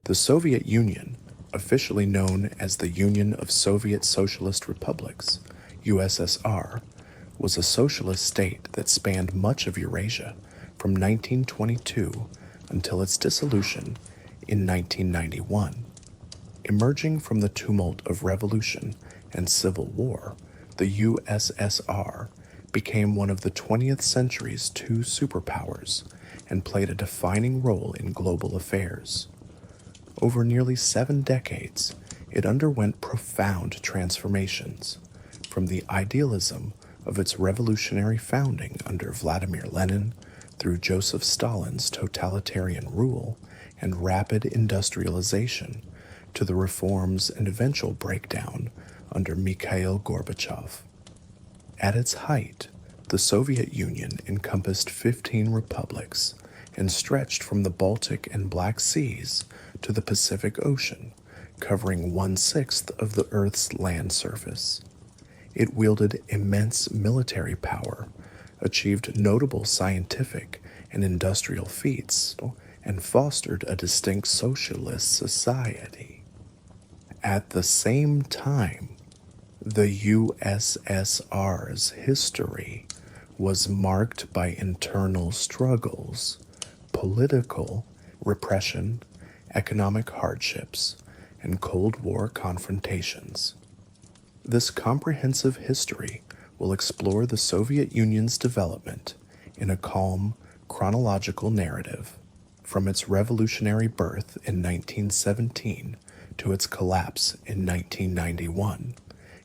The Soviet Union, officially known as the Union of Soviet Socialist Republics, USSR, was a socialist state that spanned much of Eurasia from 1922 until its dissolution in 1991. Emerging from the tumult of revolution and civil war, the USSR became one of the 20th century's two superpowers and played a defining role in global affairs. Over nearly 7 decades, it underwent profound transformations, from the idealism of its revolutionary founding under Vladimir Lenin through Joseph Stalin's totalitarian rule and rapid industrialization to the reforms and eventual breakdown under Mikhail Gorbachev. At its height, the Soviet Union encompassed 15 republics and stretched from the Baltic and Black Seas to the Pacific Ocean, covering 1/6 of the Earth's land surface. It wielded immense military power, achieved notable scientific and industrial feats, and fostered a distinct socialist society. At the same time, the USSR's history was marked by internal struggles, political repression, economic hardships, and Cold War confrontations. This comprehensive history will explore the Soviet Union's development in a calm, chronological narrative, from its revolutionary birth in 1917 to its collapse in 1991,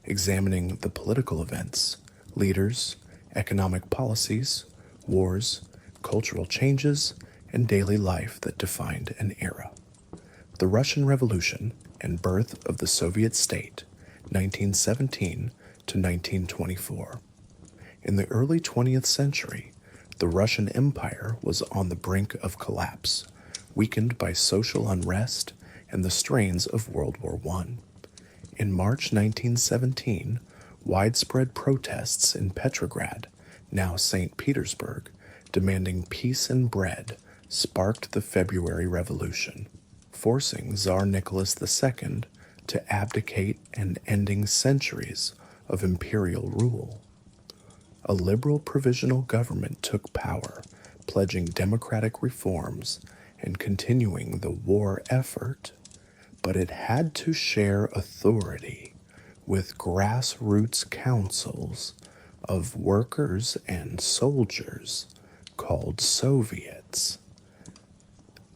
examining the political events, leaders, economic policies, wars, cultural changes, and daily life that defined an era. The Russian Revolution and birth of the Soviet state, 1917 to 1924. In the early 20th century, the Russian Empire was on the brink of collapse, weakened by social unrest and the strains of World War I. In March 1917, widespread protests in Petrograd, now St. Petersburg, demanding peace and bread, sparked the February Revolution, forcing Tsar Nicholas II to abdicate and ending centuries of imperial rule. A liberal provisional government took power, pledging democratic reforms and continuing the war effort, but it had to share authority with grassroots councils of workers and soldiers called Soviets.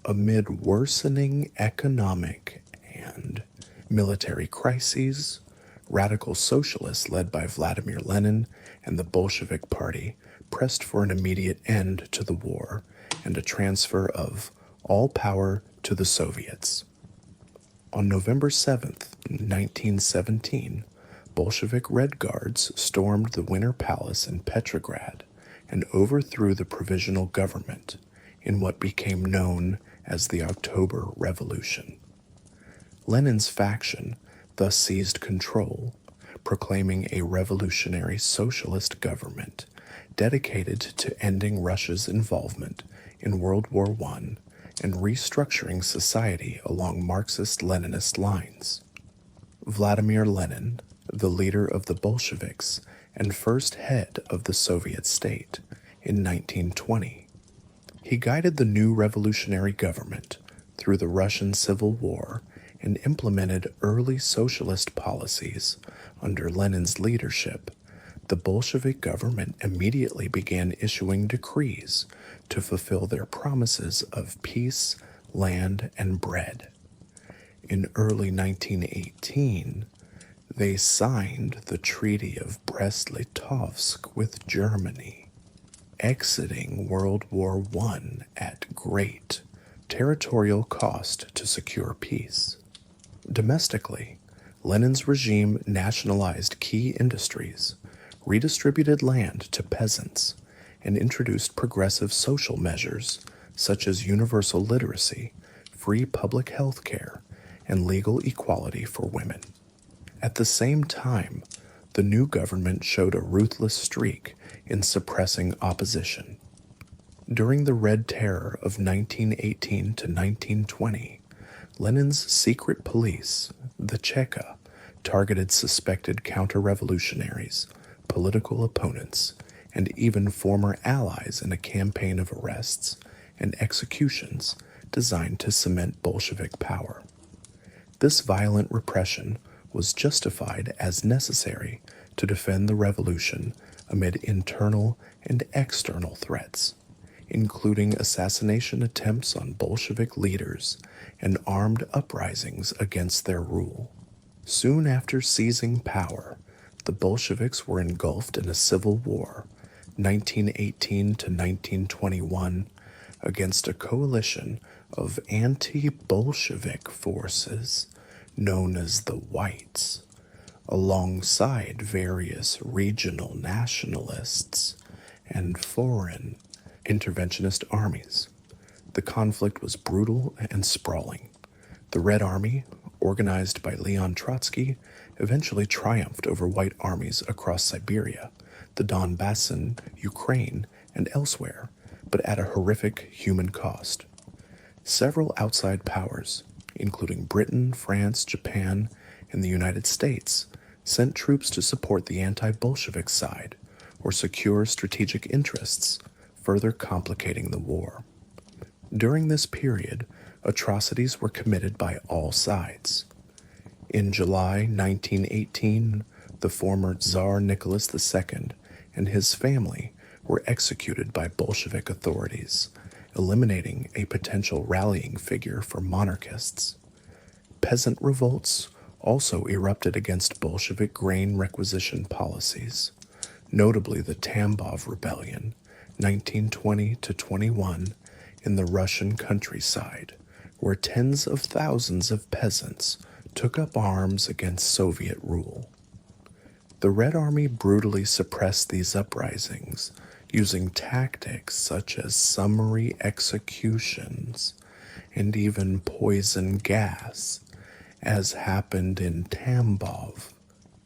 Amid worsening economic and military crises, radical socialists led by Vladimir Lenin and the Bolshevik Party pressed for an immediate end to the war and a transfer of all power to the Soviets. On November 7, 1917, Bolshevik Red Guards stormed the Winter Palace in Petrograd and overthrew the provisional government in what became known as the October Revolution. Lenin's faction thus seized control, proclaiming a revolutionary socialist government dedicated to ending Russia's involvement in World War I and restructuring society along Marxist-Leninist lines. Vladimir Lenin, the leader of the Bolsheviks and first head of the Soviet state, in 1920. He guided the new revolutionary government through the Russian Civil War and implemented early socialist policies. Under Lenin's leadership, the Bolshevik government immediately began issuing decrees to fulfill their promises of peace, land, and bread. In early 1918, they signed the Treaty of Brest-Litovsk with Germany, exiting World War I at great territorial cost to secure peace. Domestically, Lenin's regime nationalized key industries, redistributed land to peasants, and introduced progressive social measures such as universal literacy, free public health care, and legal equality for women. At the same time, the new government showed a ruthless streak in suppressing opposition. During the Red Terror of 1918 to 1920, Lenin's secret police, the Cheka, targeted suspected counter-revolutionaries, political opponents, and even former allies in a campaign of arrests and executions designed to cement Bolshevik power. This violent repression was justified as necessary to defend the revolution amid internal and external threats, including assassination attempts on Bolshevik leaders and armed uprisings against their rule. Soon after seizing power, the Bolsheviks were engulfed in a civil war, 1918 to 1921, against a coalition of anti-Bolshevik forces known as the Whites, alongside various regional nationalists and foreign interventionist armies. The conflict was brutal and sprawling. The Red Army, organized by Leon Trotsky, eventually triumphed over white armies across Siberia, the Donbassan, Ukraine, and elsewhere, but at a horrific human cost. Several outside powers, including Britain, France, Japan, and the United States, sent troops to support the anti-Bolshevik side or secure strategic interests, further complicating the war. During this period, atrocities were committed by all sides. In July 1918, the former Tsar Nicholas II and his family were executed by Bolshevik authorities, eliminating a potential rallying figure for monarchists. Peasant revolts also erupted against Bolshevik grain requisition policies, notably the Tambov Rebellion, 1920-21, in the Russian countryside, where tens of thousands of peasants took up arms against Soviet rule. The Red Army brutally suppressed these uprisings, using tactics such as summary executions and even poison gas, as happened in Tambov,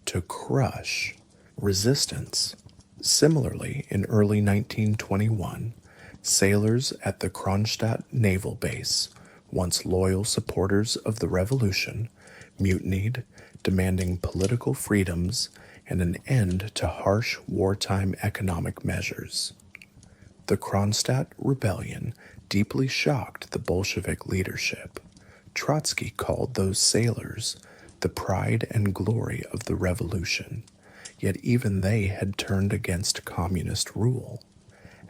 to crush resistance. Similarly, in early 1921, sailors at the Kronstadt Naval Base, once loyal supporters of the revolution, mutinied, demanding political freedoms and an end to harsh wartime economic measures. The Kronstadt Rebellion deeply shocked the Bolshevik leadership. Trotsky called those sailors the pride and glory of the revolution, yet even they had turned against communist rule.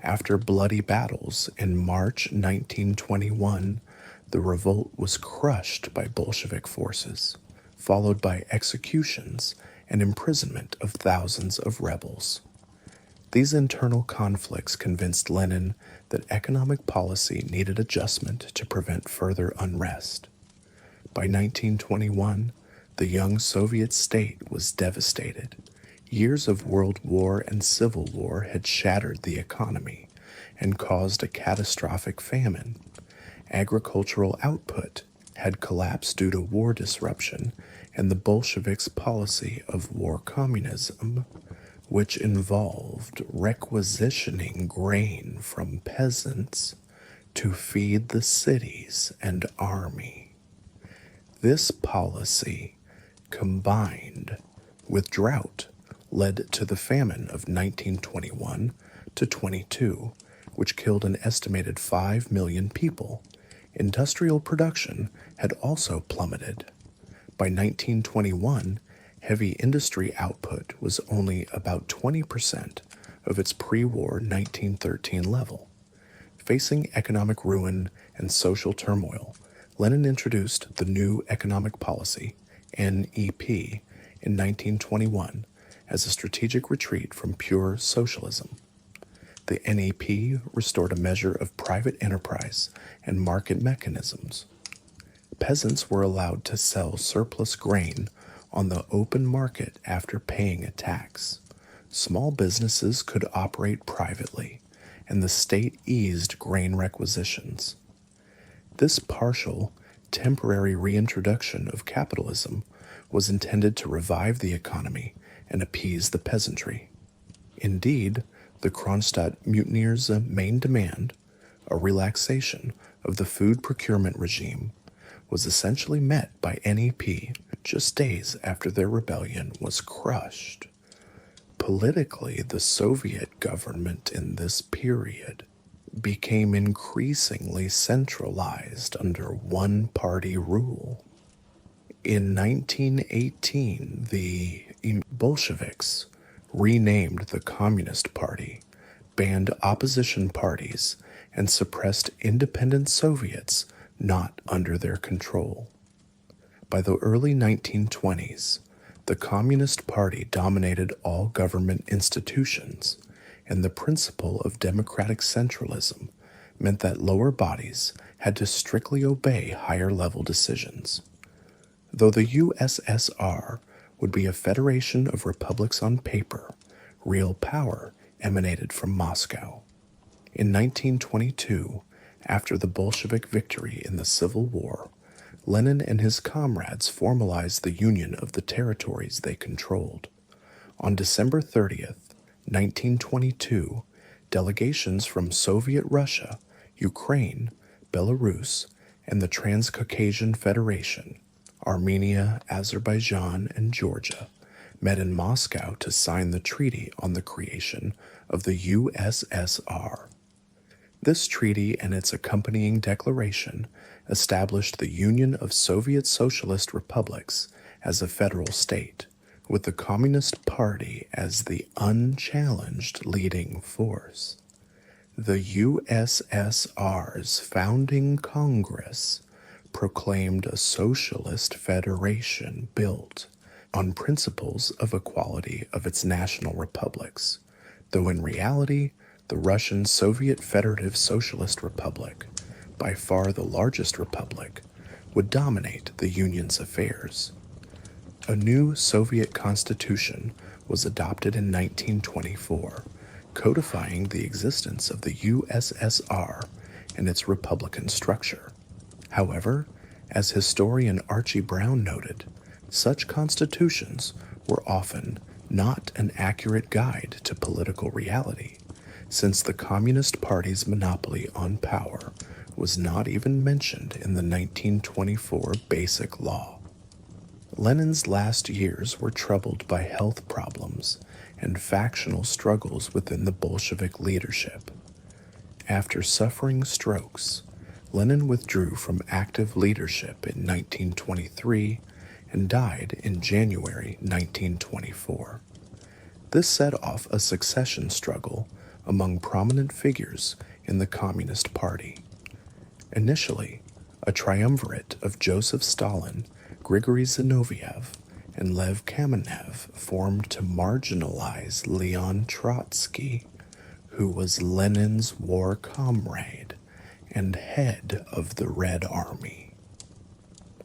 After bloody battles in March 1921, the revolt was crushed by Bolshevik forces, followed by executions and imprisonment of thousands of rebels. These internal conflicts convinced Lenin that economic policy needed adjustment to prevent further unrest. By 1921, the young Soviet state was devastated. Years of World War and Civil War had shattered the economy and caused a catastrophic famine. Agricultural output had collapsed due to war disruption and the Bolsheviks' policy of war communism, which involved requisitioning grain from peasants to feed the cities and army. This policy, combined with drought, led to the famine of 1921 to 22, which killed an estimated 5 million people. Industrial production had also plummeted. By 1921, heavy industry output was only about 20% of its pre-war 1913 level. Facing economic ruin and social turmoil, Lenin introduced the New Economic Policy, NEP, in 1921 as a strategic retreat from pure socialism. The NEP restored a measure of private enterprise and market mechanisms. Peasants were allowed to sell surplus grain on the open market after paying a tax. Small businesses could operate privately, and the state eased grain requisitions. This partial, temporary reintroduction of capitalism was intended to revive the economy and appease the peasantry. Indeed, the Kronstadt mutineers' main demand, a relaxation of the food procurement regime, was essentially met by NEP just days after their rebellion was crushed. Politically, the Soviet government in this period became increasingly centralized under one-party rule. In 1918, the Bolsheviks renamed the Communist Party, banned opposition parties, and suppressed independent Soviets not under their control. By the early 1920s, the Communist Party dominated all government institutions, and the principle of democratic centralism meant that lower bodies had to strictly obey higher-level decisions. Though the USSR would be a federation of republics on paper, real power emanated from Moscow. In 1922, after the Bolshevik victory in the Civil War, Lenin and his comrades formalized the union of the territories they controlled. On December 30th, 1922, delegations from Soviet Russia, Ukraine, Belarus, and the Transcaucasian Federation, Armenia, Azerbaijan, and Georgia, met in Moscow to sign the treaty on the creation of the USSR. This treaty and its accompanying declaration established the Union of Soviet Socialist Republics as a federal state, with the Communist Party as the unchallenged leading force. The USSR's founding Congress proclaimed a socialist federation built on principles of equality of its national republics, though in reality, the Russian Soviet Federative Socialist Republic, by far the largest republic, would dominate the Union's affairs. A new Soviet constitution was adopted in 1924, codifying the existence of the USSR and its republican structure. However, as historian Archie Brown noted, such constitutions were often not an accurate guide to political reality, since the Communist Party's monopoly on power was not even mentioned in the 1924 Basic Law. Lenin's last years were troubled by health problems and factional struggles within the Bolshevik leadership. After suffering strokes, Lenin withdrew from active leadership in 1923 and died in January 1924. This set off a succession struggle among prominent figures in the Communist Party. Initially, a triumvirate of Joseph Stalin, Grigory Zinoviev, and Lev Kamenev formed to marginalize Leon Trotsky, who was Lenin's war comrade and head of the Red Army.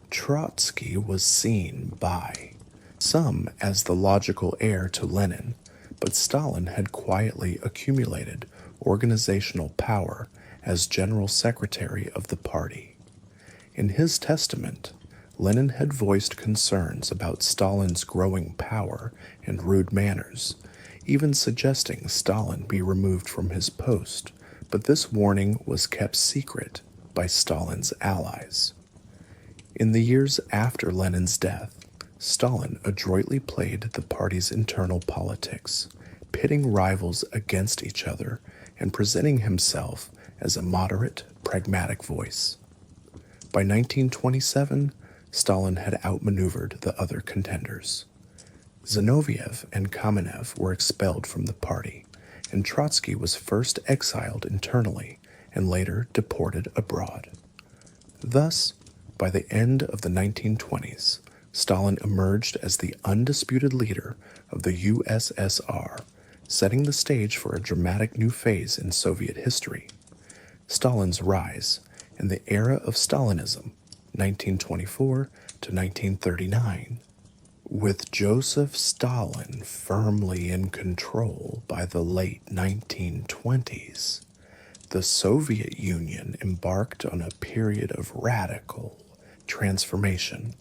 Trotsky was seen by some as the logical heir to Lenin, but Stalin had quietly accumulated organizational power as general secretary of the party. In his testament, Lenin had voiced concerns about Stalin's growing power and rude manners, even suggesting Stalin be removed from his post, but this warning was kept secret by Stalin's allies. In the years after Lenin's death, Stalin adroitly played the party's internal politics, pitting rivals against each other and presenting himself as a moderate, pragmatic voice. By 1927, Stalin had outmaneuvered the other contenders. Zinoviev and Kamenev were expelled from the party, and Trotsky was first exiled internally and later deported abroad. Thus, by the end of the 1920s, Stalin emerged as the undisputed leader of the USSR, setting the stage for a dramatic new phase in Soviet history. Stalin's rise and the era of Stalinism, 1924 to 1939. With Joseph Stalin firmly in control by the late 1920s, the Soviet Union embarked on a period of radical transformation.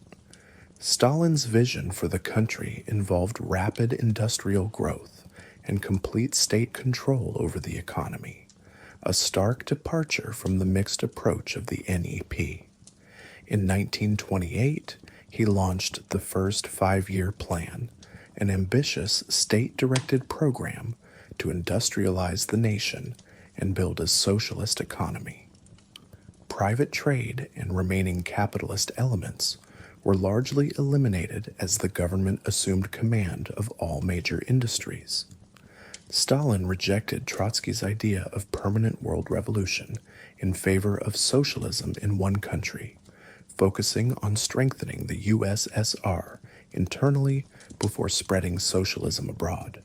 Stalin's vision for the country involved rapid industrial growth and complete state control over the economy, a stark departure from the mixed approach of the NEP. In 1928, he launched the first five-year plan, an ambitious state-directed program to industrialize the nation and build a socialist economy. Private trade and remaining capitalist elements were largely eliminated as the government assumed command of all major industries. Stalin rejected Trotsky's idea of permanent world revolution in favor of socialism in one country, focusing on strengthening the USSR internally before spreading socialism abroad.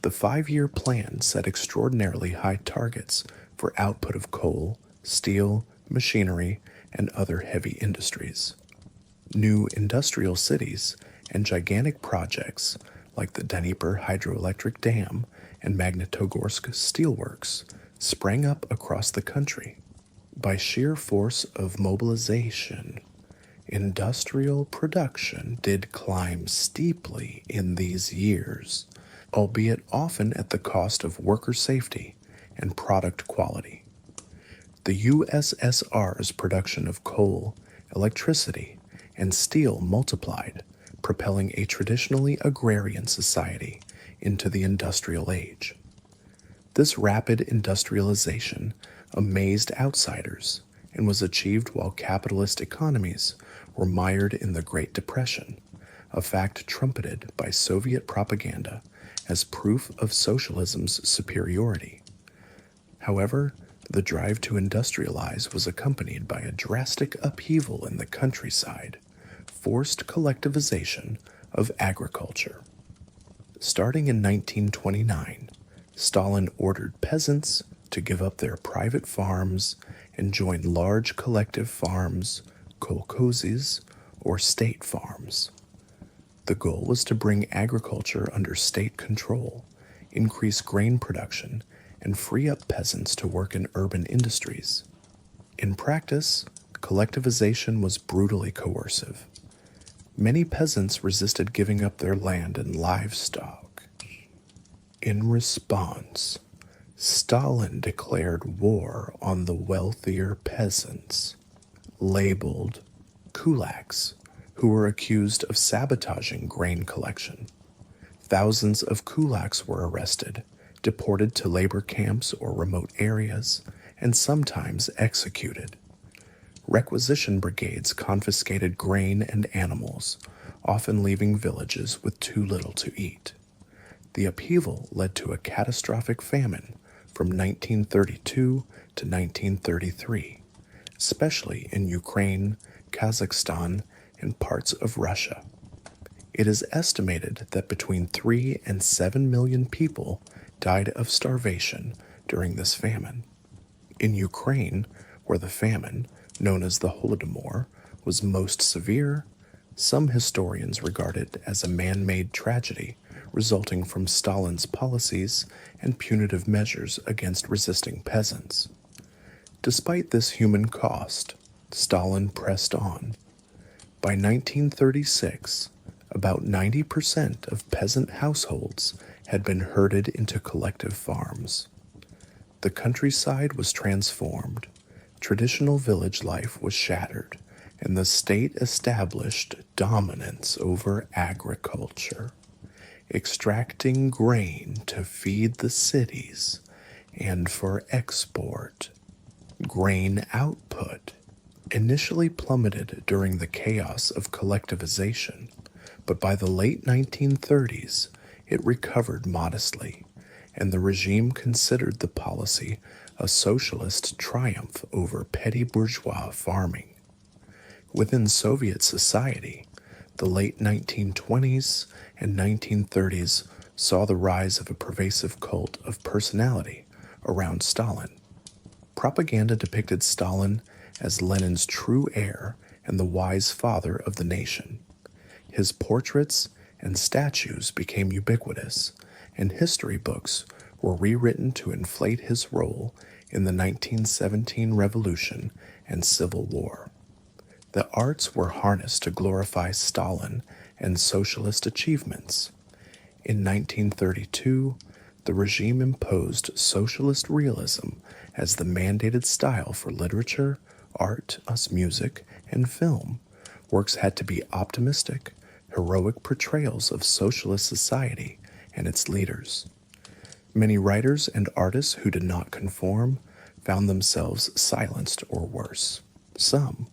The five-year plan set extraordinarily high targets for output of coal, steel, machinery, and other heavy industries. New industrial cities and gigantic projects like the Dnieper hydroelectric dam and Magnitogorsk steelworks sprang up across the country. By sheer force of mobilization, industrial production did climb steeply in these years, albeit often at the cost of worker safety and product quality. The USSR's production of coal, electricity, and steel multiplied, propelling a traditionally agrarian society into the industrial age. This rapid industrialization amazed outsiders and was achieved while capitalist economies were mired in the Great Depression, a fact trumpeted by Soviet propaganda as proof of socialism's superiority. However, the drive to industrialize was accompanied by a drastic upheaval in the countryside, forced collectivization of agriculture. Starting in 1929, Stalin ordered peasants to give up their private farms and join large collective farms, kolkhozes, or state farms. The goal was to bring agriculture under state control, increase grain production, and free up peasants to work in urban industries. In practice, collectivization was brutally coercive. Many peasants resisted giving up their land and livestock. In response, Stalin declared war on the wealthier peasants, labeled kulaks, who were accused of sabotaging grain collection. Thousands of kulaks were arrested, deported to labor camps or remote areas, and sometimes executed. Requisition brigades confiscated grain and animals, often leaving villages with too little to eat. The upheaval led to a catastrophic famine from 1932 to 1933, especially in Ukraine, Kazakhstan, and parts of Russia. It is estimated that between 3 and 7 million people died of starvation during this famine. In Ukraine, where the famine, known as the Holodomor, was most severe, some historians regard it as a man-made tragedy resulting from Stalin's policies and punitive measures against resisting peasants. Despite this human cost, Stalin pressed on. By 1936, about 90% of peasant households had been herded into collective farms. The countryside was transformed, traditional village life was shattered, and the state established dominance over agriculture, extracting grain to feed the cities and for export. Grain output initially plummeted during the chaos of collectivization, but by the late 1930s, it recovered modestly, and the regime considered the policy a socialist triumph over petty bourgeois farming. Within Soviet society, the late 1920s and 1930s saw the rise of a pervasive cult of personality around Stalin. Propaganda depicted Stalin as Lenin's true heir and the wise father of the nation. His portraits and statues became ubiquitous, and history books were rewritten to inflate his role in the 1917 Revolution and Civil War. The arts were harnessed to glorify Stalin and socialist achievements. In 1932, the regime imposed socialist realism as the mandated style for literature, art, music, and film, works had to be optimistic, heroic portrayals of socialist society and its leaders. Many writers and artists who did not conform found themselves silenced or worse. Some,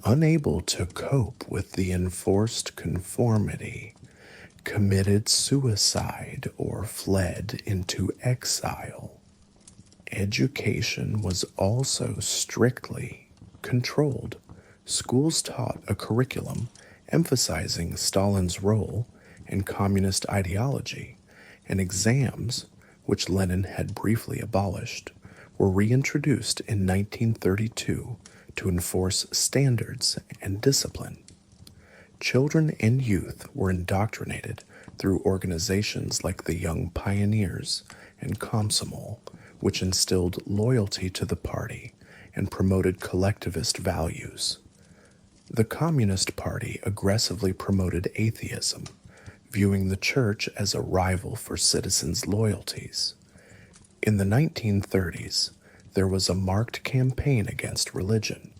unable to cope with the enforced conformity, committed suicide or fled into exile. Education was also strictly controlled. Schools taught a curriculum emphasizing Stalin's role and communist ideology, and exams, which Lenin had briefly abolished, were reintroduced in 1932 to enforce standards and discipline. Children and youth were indoctrinated through organizations like the Young Pioneers and Komsomol, which instilled loyalty to the party and promoted collectivist values. The Communist Party aggressively promoted atheism, viewing the church as a rival for citizens' loyalties. In the 1930s, there was a marked campaign against religion.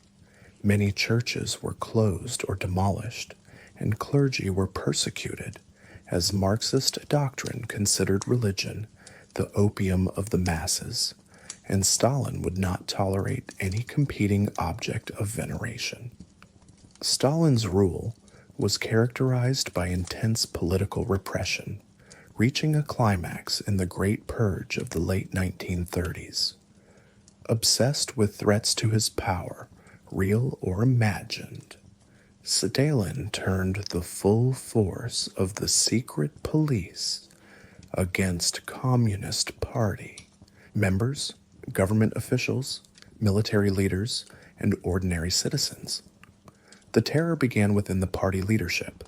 Many churches were closed or demolished, and clergy were persecuted, as Marxist doctrine considered religion the opium of the masses, and Stalin would not tolerate any competing object of veneration. Stalin's rule was characterized by intense political repression, reaching a climax in the Great Purge of the late 1930s. Obsessed with threats to his power, real or imagined, Stalin turned the full force of the secret police against Communist Party members, government officials, military leaders, and ordinary citizens. The terror began within the party leadership.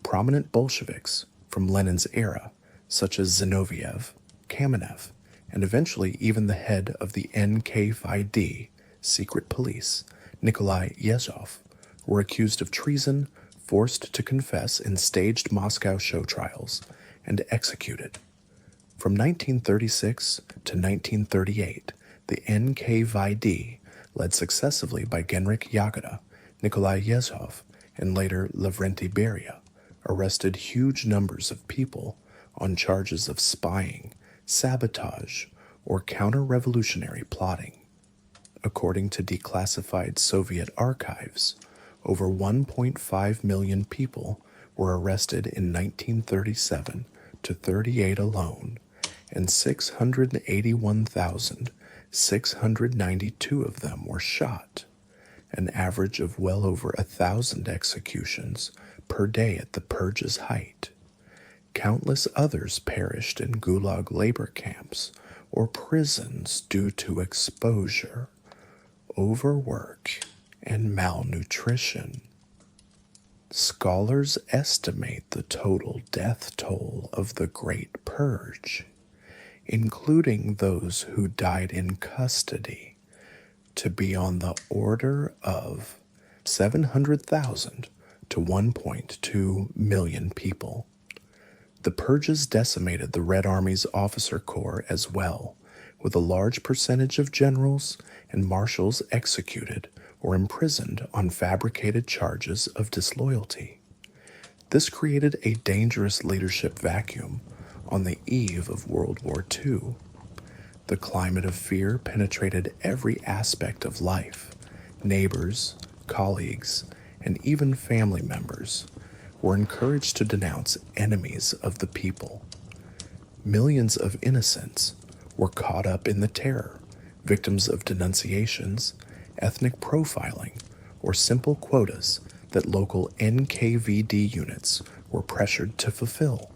Prominent Bolsheviks from Lenin's era, such as Zinoviev, Kamenev, and eventually even the head of the NKVD, secret police, Nikolai Yezhov, were accused of treason, forced to confess in staged Moscow show trials, and executed. From 1936 to 1938, the NKVD, led successively by Genrikh Yagoda, Nikolai Yezhov, and later Lavrenti Beria, arrested huge numbers of people on charges of spying, sabotage, or counter-revolutionary plotting. According to declassified Soviet archives, over 1.5 million people were arrested in 1937 to 38 alone, and 681,692 of them were shot, an average of well over 1,000 executions per day at the purge's height. Countless others perished in gulag labor camps or prisons due to exposure, overwork, and malnutrition. Scholars estimate the total death toll of the Great Purge, including those who died in custody, to be on the order of 700,000 to 1.2 million people. The purges decimated the Red Army's officer corps as well, with a large percentage of generals and marshals executed or imprisoned on fabricated charges of disloyalty. This created a dangerous leadership vacuum on the eve of World War II. The climate of fear penetrated every aspect of life. Neighbors, colleagues, and even family members were encouraged to denounce enemies of the people. Millions of innocents were caught up in the terror, victims of denunciations, ethnic profiling, or simple quotas that local NKVD units were pressured to fulfill.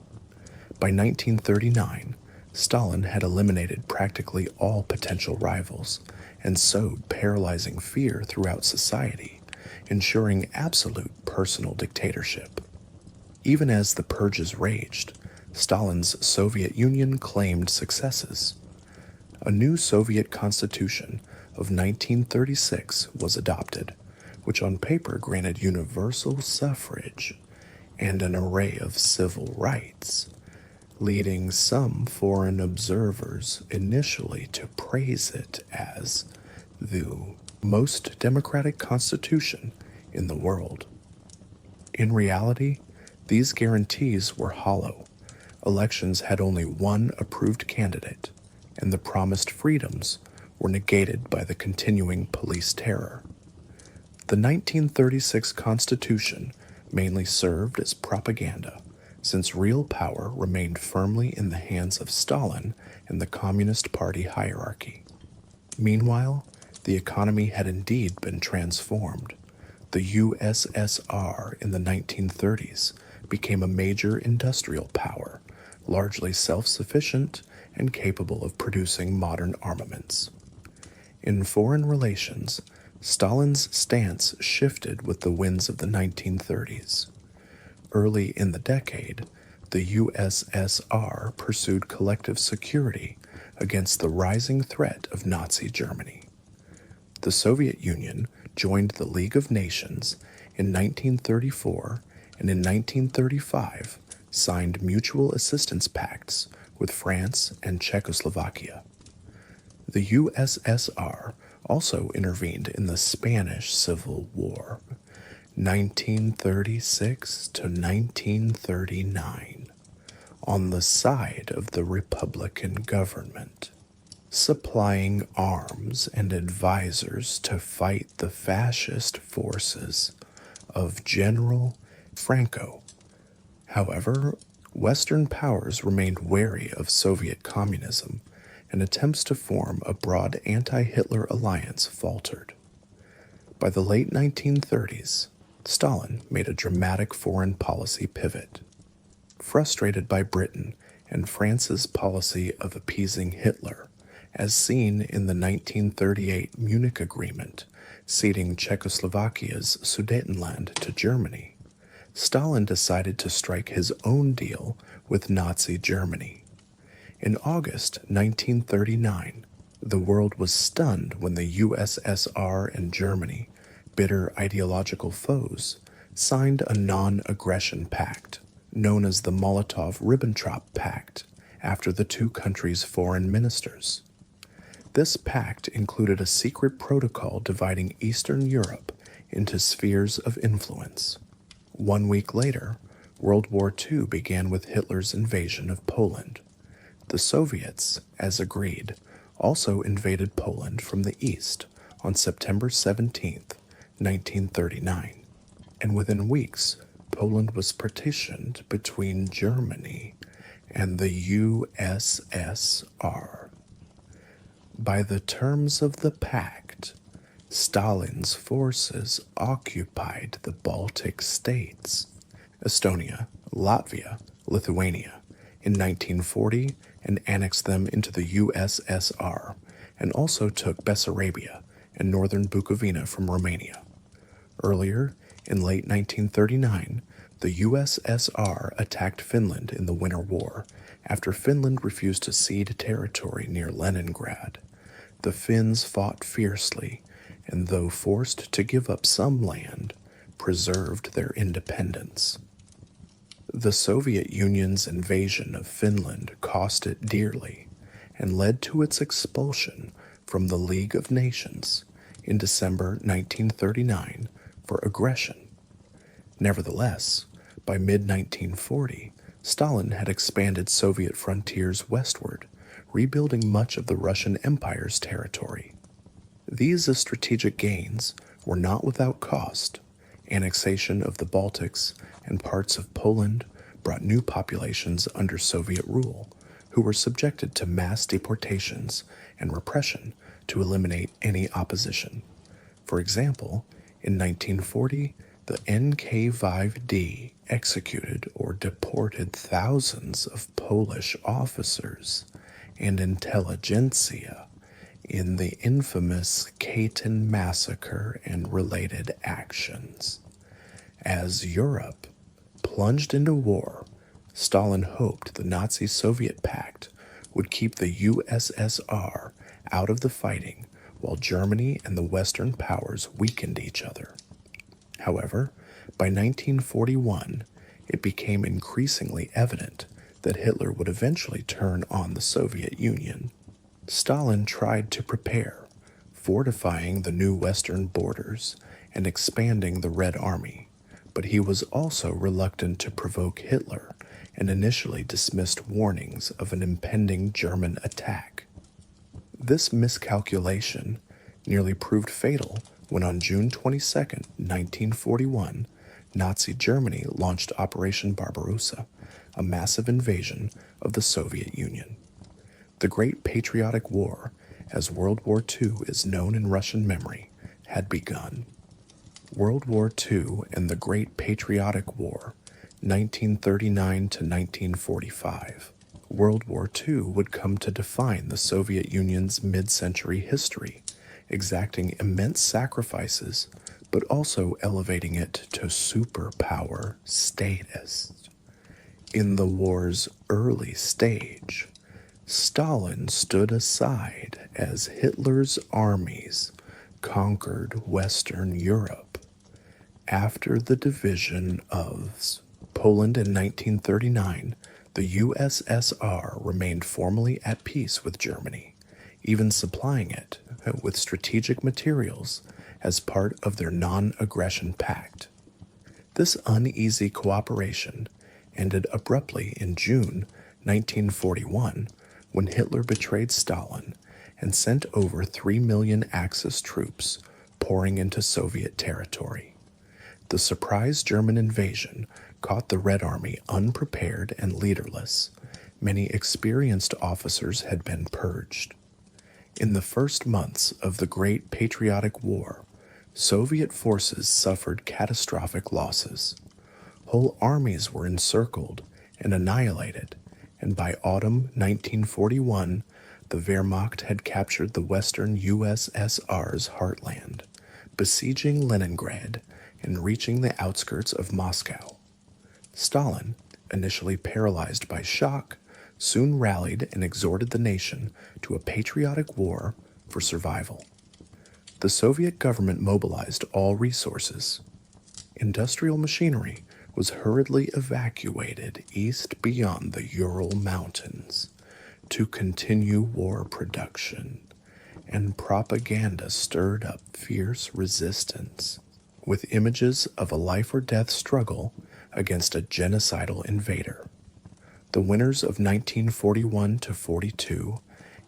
By 1939, Stalin had eliminated practically all potential rivals and sowed paralyzing fear throughout society, ensuring absolute personal dictatorship. Even as the purges raged, Stalin's Soviet Union claimed successes. A new Soviet constitution of 1936 was adopted, which on paper granted universal suffrage and an array of civil rights, leading some foreign observers initially to praise it as the most democratic constitution in the world. In reality, these guarantees were hollow. Elections had only one approved candidate, and the promised freedoms were negated by the continuing police terror. The 1936 Constitution mainly served as propaganda, since real power remained firmly in the hands of Stalin and the Communist Party hierarchy. Meanwhile, the economy had indeed been transformed. The USSR in the 1930s became a major industrial power, largely self-sufficient and capable of producing modern armaments. In foreign relations, Stalin's stance shifted with the winds of the 1930s. Early in the decade, the USSR pursued collective security against the rising threat of Nazi Germany. The Soviet Union joined the League of Nations in 1934 and in 1935 signed mutual assistance pacts with France and Czechoslovakia. The USSR also intervened in the Spanish Civil War, 1936 to 1939, on the side of the Republican government, supplying arms and advisors to fight the fascist forces of General Franco. However, Western powers remained wary of Soviet communism, and attempts to form a broad anti-Hitler alliance faltered. By the late 1930s, Stalin made a dramatic foreign policy pivot. Frustrated by Britain and France's policy of appeasing Hitler, as seen in the 1938 Munich Agreement, ceding Czechoslovakia's Sudetenland to Germany, Stalin decided to strike his own deal with Nazi Germany. In August 1939, the world was stunned when the USSR and Germany, bitter ideological foes, signed a non-aggression pact, known as the Molotov-Ribbentrop Pact, after the two countries' foreign ministers. This pact included a secret protocol dividing Eastern Europe into spheres of influence. 1 week later, World War II began with Hitler's invasion of Poland. The Soviets, as agreed, also invaded Poland from the east on September 17, 1939, and within weeks, Poland was partitioned between Germany and the USSR. By the terms of the pact, Stalin's forces occupied the Baltic states, Estonia, Latvia, Lithuania, in 1940 and annexed them into the USSR, and also took Bessarabia and northern Bukovina from Romania. Earlier, in late 1939, the USSR attacked Finland in the Winter War after Finland refused to cede territory near Leningrad. The Finns fought fiercely, and though forced to give up some land, preserved their independence. The Soviet Union's invasion of Finland cost it dearly and led to its expulsion from the League of Nations in December 1939 for aggression. Nevertheless, by mid-1940, Stalin had expanded Soviet frontiers westward, rebuilding much of the Russian Empire's territory. These strategic gains were not without cost. Annexation of the Baltics and parts of Poland brought new populations under Soviet rule, who were subjected to mass deportations and repression to eliminate any opposition. For example, in 1940, the NKVD executed or deported thousands of Polish officers and intelligentsia in the infamous Katyn massacre and related actions. As Europe plunged into war, Stalin hoped the Nazi-Soviet pact would keep the USSR out of the fighting while Germany and the Western powers weakened each other. However, by 1941, it became increasingly evident that Hitler would eventually turn on the Soviet Union. Stalin tried to prepare, fortifying the new western borders and expanding the Red Army, but he was also reluctant to provoke Hitler and initially dismissed warnings of an impending German attack. This miscalculation nearly proved fatal when on June 22, 1941, Nazi Germany launched Operation Barbarossa, a massive invasion of the Soviet Union. The Great Patriotic War, as World War II is known in Russian memory, had begun. World War II and the Great Patriotic War, 1939 to 1945. World War II would come to define the Soviet Union's mid-century history, exacting immense sacrifices, but also elevating it to superpower status. In the war's early stage, Stalin stood aside as Hitler's armies conquered Western Europe. After the division of Poland in 1939, the USSR remained formally at peace with Germany, even supplying it with strategic materials as part of their non-aggression pact. This uneasy cooperation ended abruptly in June 1941 when Hitler betrayed Stalin and sent over 3 million Axis troops pouring into Soviet territory. The surprise German invasion caught the Red Army unprepared and leaderless. Many experienced officers had been purged. In the first months of the Great Patriotic War, Soviet forces suffered catastrophic losses. Whole armies were encircled and annihilated, and by autumn 1941, the Wehrmacht had captured the western USSR's heartland, besieging Leningrad and reaching the outskirts of Moscow. Stalin, initially paralyzed by shock, soon rallied and exhorted the nation to a patriotic war for survival. The Soviet government mobilized all resources. Industrial machinery was hurriedly evacuated east beyond the Ural Mountains to continue war production, and propaganda stirred up fierce resistance, with images of a life-or-death struggle against a genocidal invader. The winners of 1941 to 42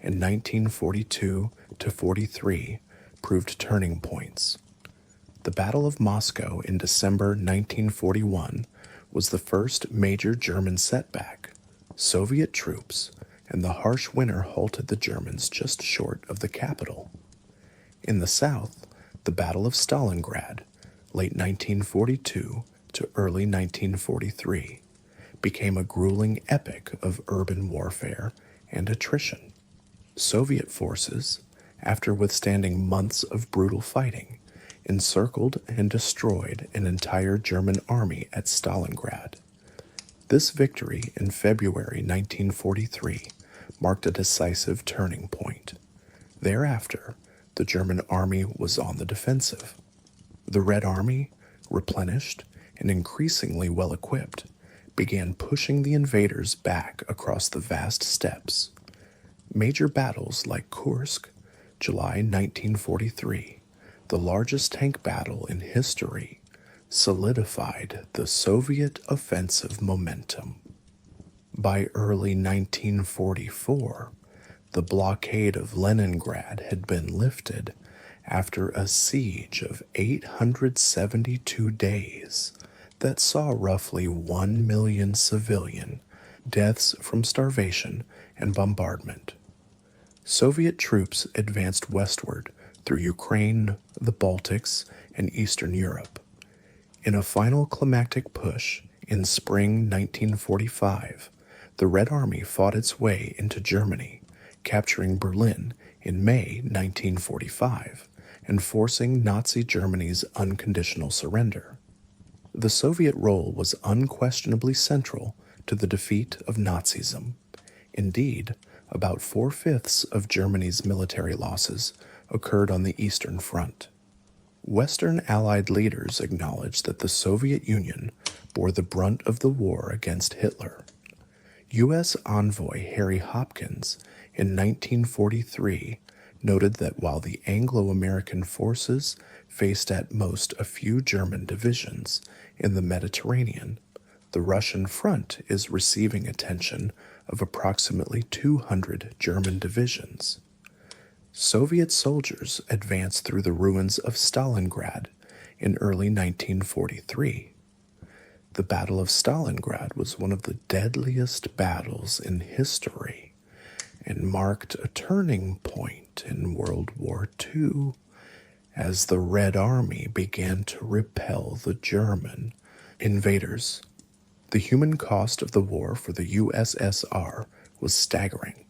and 1942 to 43 proved turning points. The Battle of Moscow in December 1941 was the first major German setback. Soviet troops and the harsh winter halted the Germans just short of the capital. In the south, the Battle of Stalingrad, late 1942 to early 1943, became a grueling epic of urban warfare and attrition. Soviet forces, after withstanding months of brutal fighting, encircled and destroyed an entire German army at Stalingrad. This victory in February 1943 marked a decisive turning point. Thereafter, the German army was on the defensive. The Red Army, replenished and increasingly well-equipped, began pushing the invaders back across the vast steppes. Major battles like Kursk, July 1943, the largest tank battle in history, solidified the Soviet offensive momentum. By early 1944, the blockade of Leningrad had been lifted after a siege of 872 days that saw roughly 1 million civilian deaths from starvation and bombardment. Soviet troops advanced westward through Ukraine, the Baltics, and Eastern Europe. In a final climactic push in spring 1945, the Red Army fought its way into Germany, capturing Berlin in May 1945 and forcing Nazi Germany's unconditional surrender. The Soviet role was unquestionably central to the defeat of Nazism. Indeed, about 4/5 of Germany's military losses occurred on the Eastern Front. Western Allied leaders acknowledged that the Soviet Union bore the brunt of the war against Hitler. U.S. envoy Harry Hopkins in 1943 noted that while the Anglo-American forces faced at most a few German divisions in the Mediterranean, the Russian front is receiving attention of approximately 200 German divisions. Soviet soldiers advanced through the ruins of Stalingrad in early 1943. The Battle of Stalingrad was one of the deadliest battles in history and marked a turning point in World War II as the Red Army began to repel the German invaders. The human cost of the war for the USSR was staggering.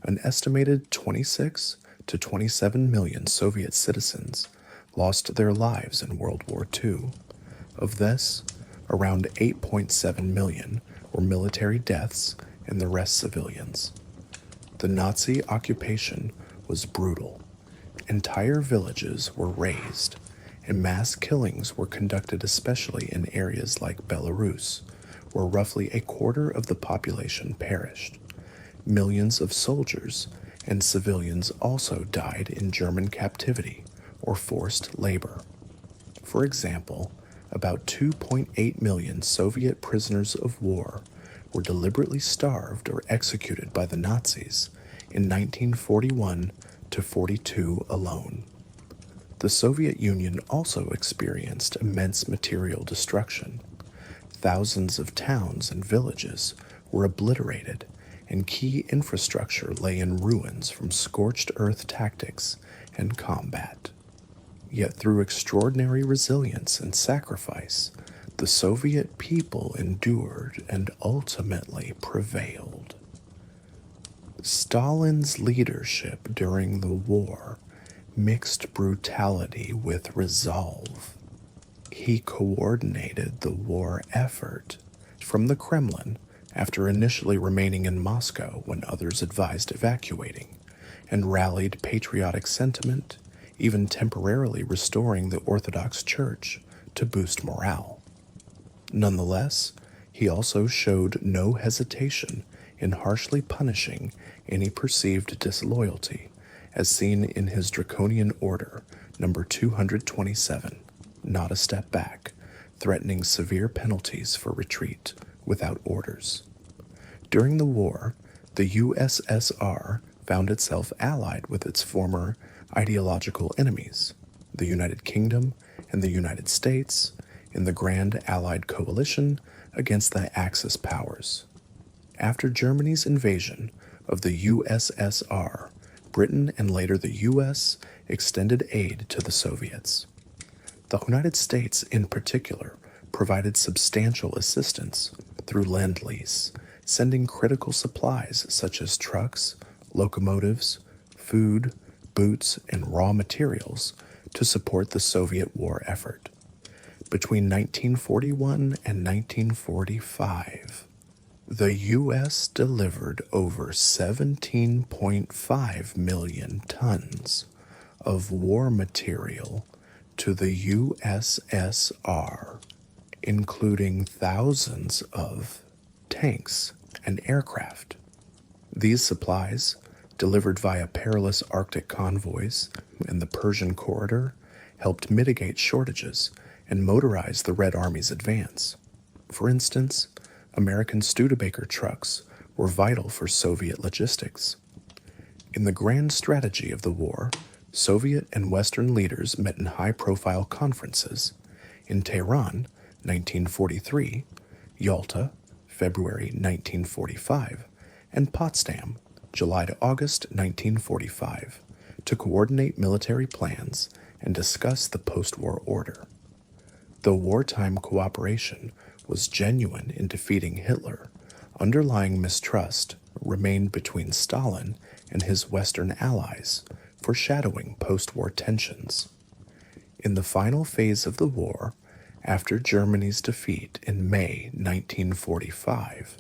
An estimated 26 to 27 million Soviet citizens lost their lives in World War II. Of this, around 8.7 million were military deaths and the rest civilians. The Nazi occupation was brutal. Entire villages were razed, and mass killings were conducted especially in areas like Belarus, where roughly a quarter of the population perished. Millions of soldiers and civilians also died in German captivity or forced labor. For example, about 2.8 million Soviet prisoners of war were deliberately starved or executed by the Nazis in 1941 to 42 alone. The Soviet Union also experienced immense material destruction. Thousands of towns and villages were obliterated, and key infrastructure lay in ruins from scorched earth tactics and combat. Yet through extraordinary resilience and sacrifice, the Soviet people endured and ultimately prevailed. Stalin's leadership during the war mixed brutality with resolve. He coordinated the war effort from the Kremlin after initially remaining in Moscow when others advised evacuating, and rallied patriotic sentiment, even temporarily restoring the Orthodox Church to boost morale. Nonetheless, he also showed no hesitation in harshly punishing any perceived disloyalty, as seen in his draconian order number 227, not a step back, threatening severe penalties for retreat without orders. During the war, the USSR found itself allied with its former ideological enemies, the United Kingdom and the United States, in the Grand Allied Coalition against the Axis powers. After Germany's invasion of the USSR, Britain and later the US extended aid to the Soviets. The United States, in particular, provided substantial assistance through Lend-Lease, sending critical supplies such as trucks, locomotives, food, boots, and raw materials to support the Soviet war effort. Between 1941 and 1945, the U.S. delivered over 17.5 million tons of war material to the USSR, including thousands of tanks and aircraft. These supplies, delivered via perilous Arctic convoys and the Persian corridor, helped mitigate shortages and motorize the Red Army's advance. For instance, American Studebaker trucks were vital for Soviet logistics. In the grand strategy of the war, Soviet and Western leaders met in high-profile conferences in Tehran, 1943, Yalta, February 1945, and Potsdam, July to August 1945, to coordinate military plans and discuss the post-war order. Though wartime cooperation was genuine in defeating Hitler, underlying mistrust remained between Stalin and his Western allies, foreshadowing post-war tensions. In the final phase of the war, after Germany's defeat in May 1945,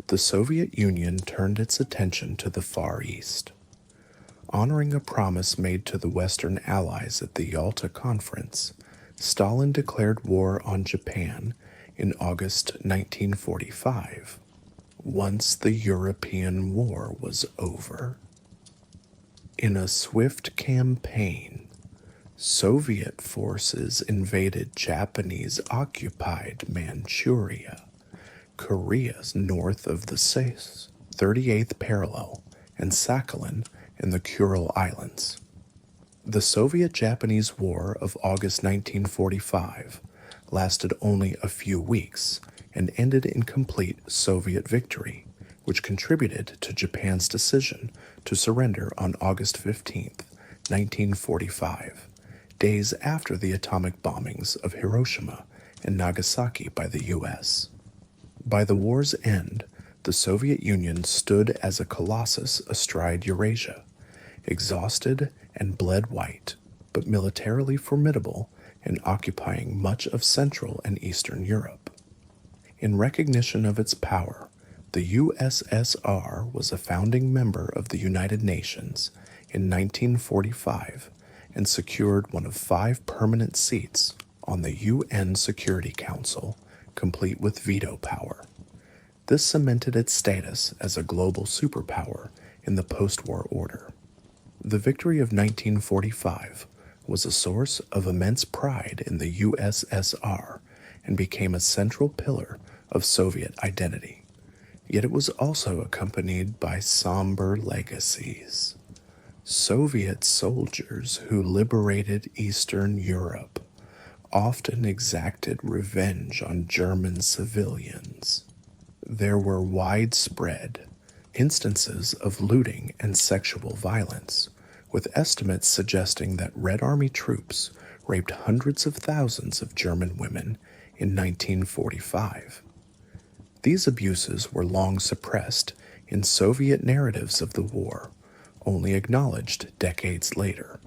the Soviet Union turned its attention to the Far East. Honoring a promise made to the Western allies at the Yalta Conference, Stalin declared war on Japan in August 1945, once the European War was over. In a swift campaign, Soviet forces invaded Japanese-occupied Manchuria, Korea's north of the 38th parallel, and Sakhalin in the Kuril Islands. The Soviet-Japanese War of August 1945 lasted only a few weeks and ended in complete Soviet victory, which contributed to Japan's decision to surrender on August 15, 1945, days after the atomic bombings of Hiroshima and Nagasaki by the U.S. By the war's end, the Soviet Union stood as a colossus astride Eurasia, exhausted and bled white, but militarily formidable and occupying much of Central and Eastern Europe. In recognition of its power, the USSR was a founding member of the United Nations in 1945 and secured one of 5 permanent seats on the UN Security Council, complete with veto power. This cemented its status as a global superpower in the post-war order. The victory of 1945 was a source of immense pride in the USSR and became a central pillar of Soviet identity. Yet it was also accompanied by somber legacies. Soviet soldiers who liberated Eastern Europe often exacted revenge on German civilians. There were widespread instances of looting and sexual violence, with estimates suggesting that Red Army troops raped hundreds of thousands of German women in 1945. These abuses were long suppressed in Soviet narratives of the war, only acknowledged decades later.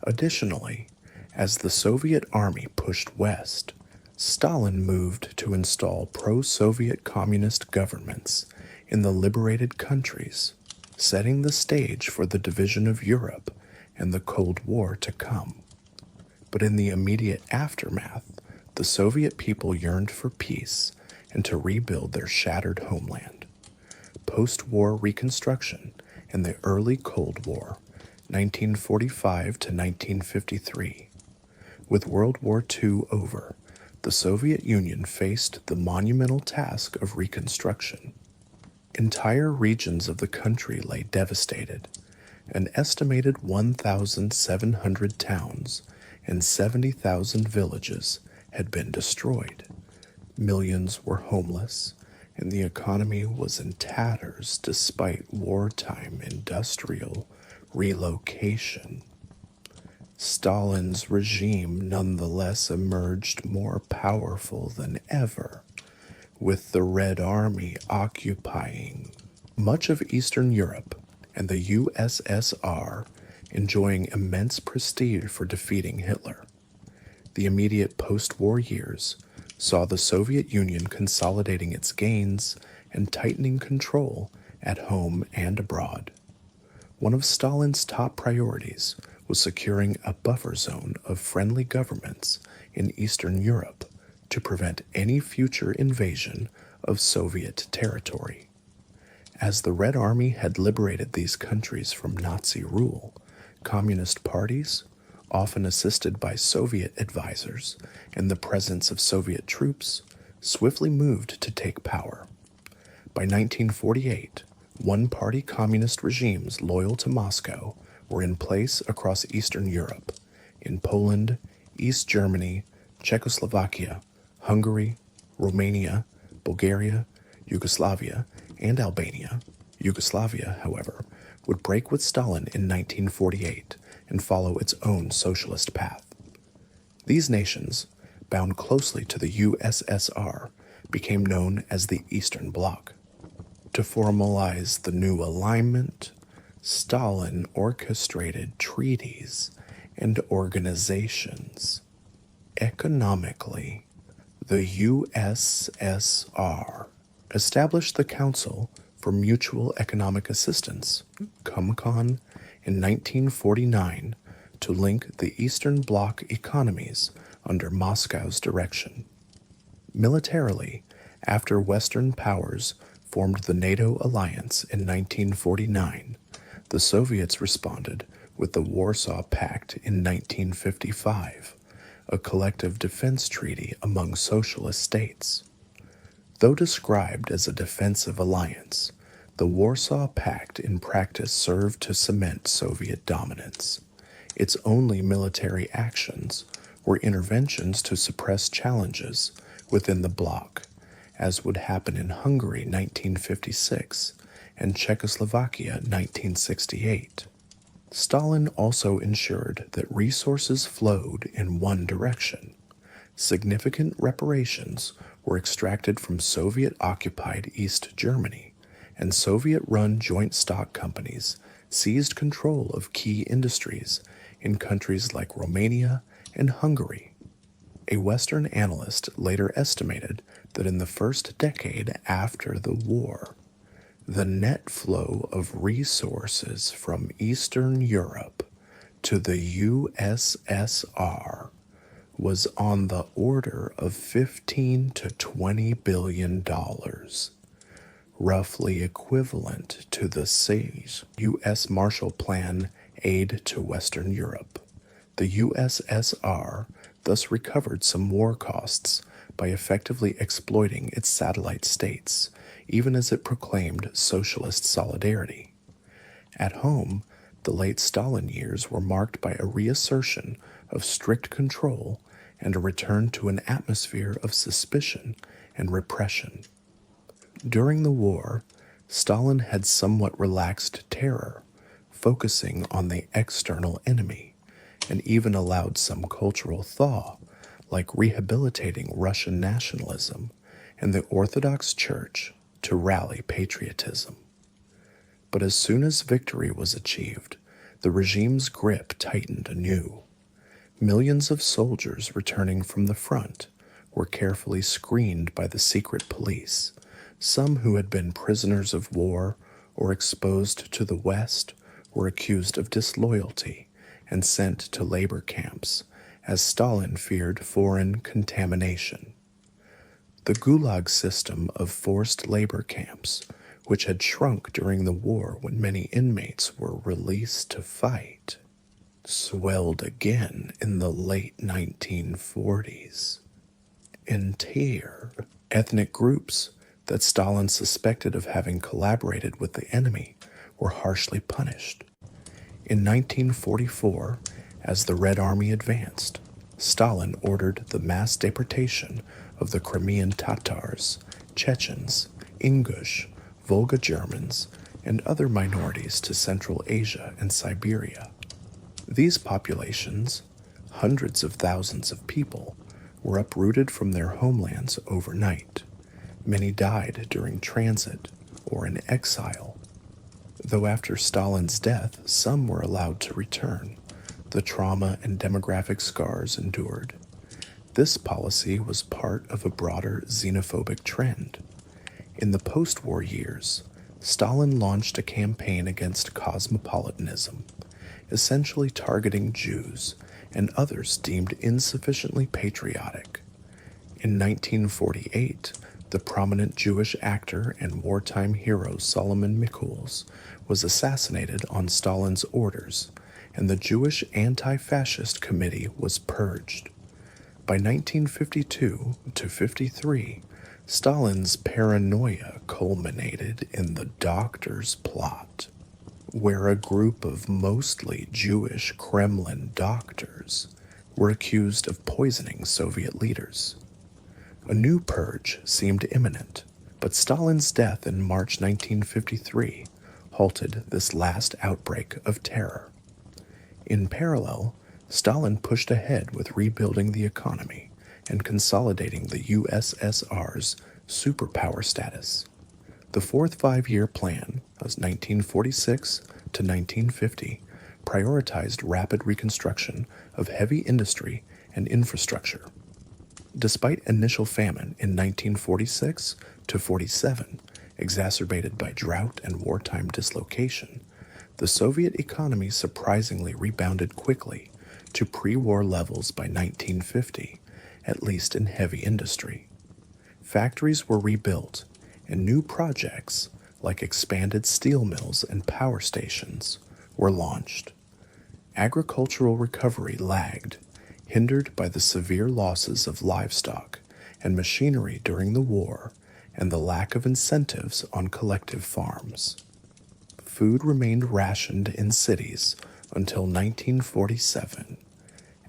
Additionally, as the Soviet army pushed west, Stalin moved to install pro-Soviet communist governments in the liberated countries, setting the stage for the division of Europe and the Cold War to come. But in the immediate aftermath, the Soviet people yearned for peace and to rebuild their shattered homeland. Post-war reconstruction and the early Cold War, 1945 to 1953. With World War II over, the Soviet Union faced the monumental task of reconstruction. Entire regions of the country lay devastated. An estimated 1,700 towns and 70,000 villages had been destroyed. Millions were homeless, and the economy was in tatters despite wartime industrial relocation. Stalin's regime nonetheless emerged more powerful than ever, with the Red Army occupying much of Eastern Europe and the USSR enjoying immense prestige for defeating Hitler. The immediate post-war years saw the Soviet Union consolidating its gains and tightening control at home and abroad. One of Stalin's top priorities was securing a buffer zone of friendly governments in Eastern Europe to prevent any future invasion of Soviet territory. As the Red Army had liberated these countries from Nazi rule, communist parties, often assisted by Soviet advisors and the presence of Soviet troops, swiftly moved to take power. By 1948, one-party communist regimes loyal to Moscow were in place across Eastern Europe, in Poland, East Germany, Czechoslovakia, Hungary, Romania, Bulgaria, Yugoslavia, and Albania. Yugoslavia, however, would break with Stalin in 1948 and follow its own socialist path. These nations, bound closely to the USSR, became known as the Eastern Bloc. To formalize the new alignment, Stalin orchestrated treaties and organizations. Economically, the USSR established the Council for Mutual Economic Assistance, COMECON, in 1949 to link the Eastern Bloc economies under Moscow's direction. Militarily, after Western powers formed the NATO alliance in 1949, The Soviets responded with the Warsaw Pact in 1955, a collective defense treaty among socialist states. Though described as a defensive alliance, the Warsaw Pact in practice served to cement Soviet dominance. Its only military actions were interventions to suppress challenges within the bloc, as would happen in Hungary 1956 and Czechoslovakia 1968. Stalin also ensured that resources flowed in one direction. Significant reparations were extracted from Soviet-occupied East Germany, and Soviet-run joint stock companies seized control of key industries in countries like Romania and Hungary. A Western analyst later estimated that in the first decade after the war, the net flow of resources from Eastern Europe to the USSR was on the order of $15 to $20 billion, roughly equivalent to the size U.S. Marshall Plan aid to Western Europe. The USSR thus recovered some war costs by effectively exploiting its satellite states, even as it proclaimed socialist solidarity. At home, the late Stalin years were marked by a reassertion of strict control and a return to an atmosphere of suspicion and repression. During the war, Stalin had somewhat relaxed terror, focusing on the external enemy, and even allowed some cultural thaw, like rehabilitating Russian nationalism and the Orthodox Church to rally patriotism. But as soon as victory was achieved, the regime's grip tightened anew. Millions of soldiers returning from the front were carefully screened by the secret police, some who had been prisoners of war or exposed to the West were accused of disloyalty and sent to labor camps, as Stalin feared foreign contamination. The Gulag system of forced labor camps, which had shrunk during the war when many inmates were released to fight, swelled again in the late 1940s. Entire ethnic groups that Stalin suspected of having collaborated with the enemy were harshly punished. In 1944, as the Red Army advanced, Stalin ordered the mass deportation of the Crimean Tatars, Chechens, Ingush, Volga Germans, and other minorities to Central Asia and Siberia. These populations, hundreds of thousands of people, were uprooted from their homelands overnight. Many died during transit or in exile. Though after Stalin's death, some were allowed to return, the trauma and demographic scars endured. This policy was part of a broader xenophobic trend. In the post-war years, Stalin launched a campaign against cosmopolitanism, essentially targeting Jews and others deemed insufficiently patriotic. In 1948, the prominent Jewish actor and wartime hero Solomon Mikuls was assassinated on Stalin's orders, and the Jewish Anti-Fascist Committee was purged. By 1952 to 53, Stalin's paranoia culminated in the Doctor's Plot, where a group of mostly Jewish Kremlin doctors were accused of poisoning Soviet leaders. A new purge seemed imminent, but Stalin's death in March 1953 halted this last outbreak of terror. In parallel, Stalin pushed ahead with rebuilding the economy and consolidating the USSR's superpower status. The Fourth Five-Year Plan, as 1946 to 1950, prioritized rapid reconstruction of heavy industry and infrastructure. Despite initial famine in 1946 to 47, exacerbated by drought and wartime dislocation, the Soviet economy surprisingly rebounded quickly to pre-war levels by 1950, at least in heavy industry. Factories were rebuilt, and new projects, like expanded steel mills and power stations, were launched. Agricultural recovery lagged, hindered by the severe losses of livestock and machinery during the war and the lack of incentives on collective farms. Food remained rationed in cities until 1947,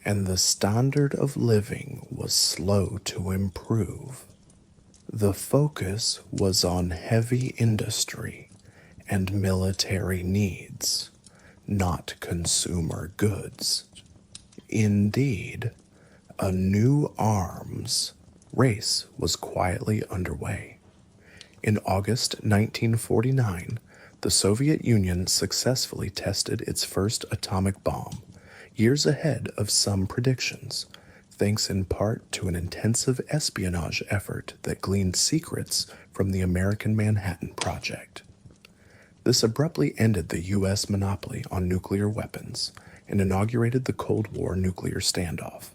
and the standard of living was slow to improve. The focus was on heavy industry and military needs, not consumer goods. Indeed, a new arms race was quietly underway. In August 1949, the Soviet Union successfully tested its first atomic bomb, years ahead of some predictions, thanks in part to an intensive espionage effort that gleaned secrets from the American Manhattan Project. This abruptly ended the U.S. monopoly on nuclear weapons and inaugurated the Cold War nuclear standoff.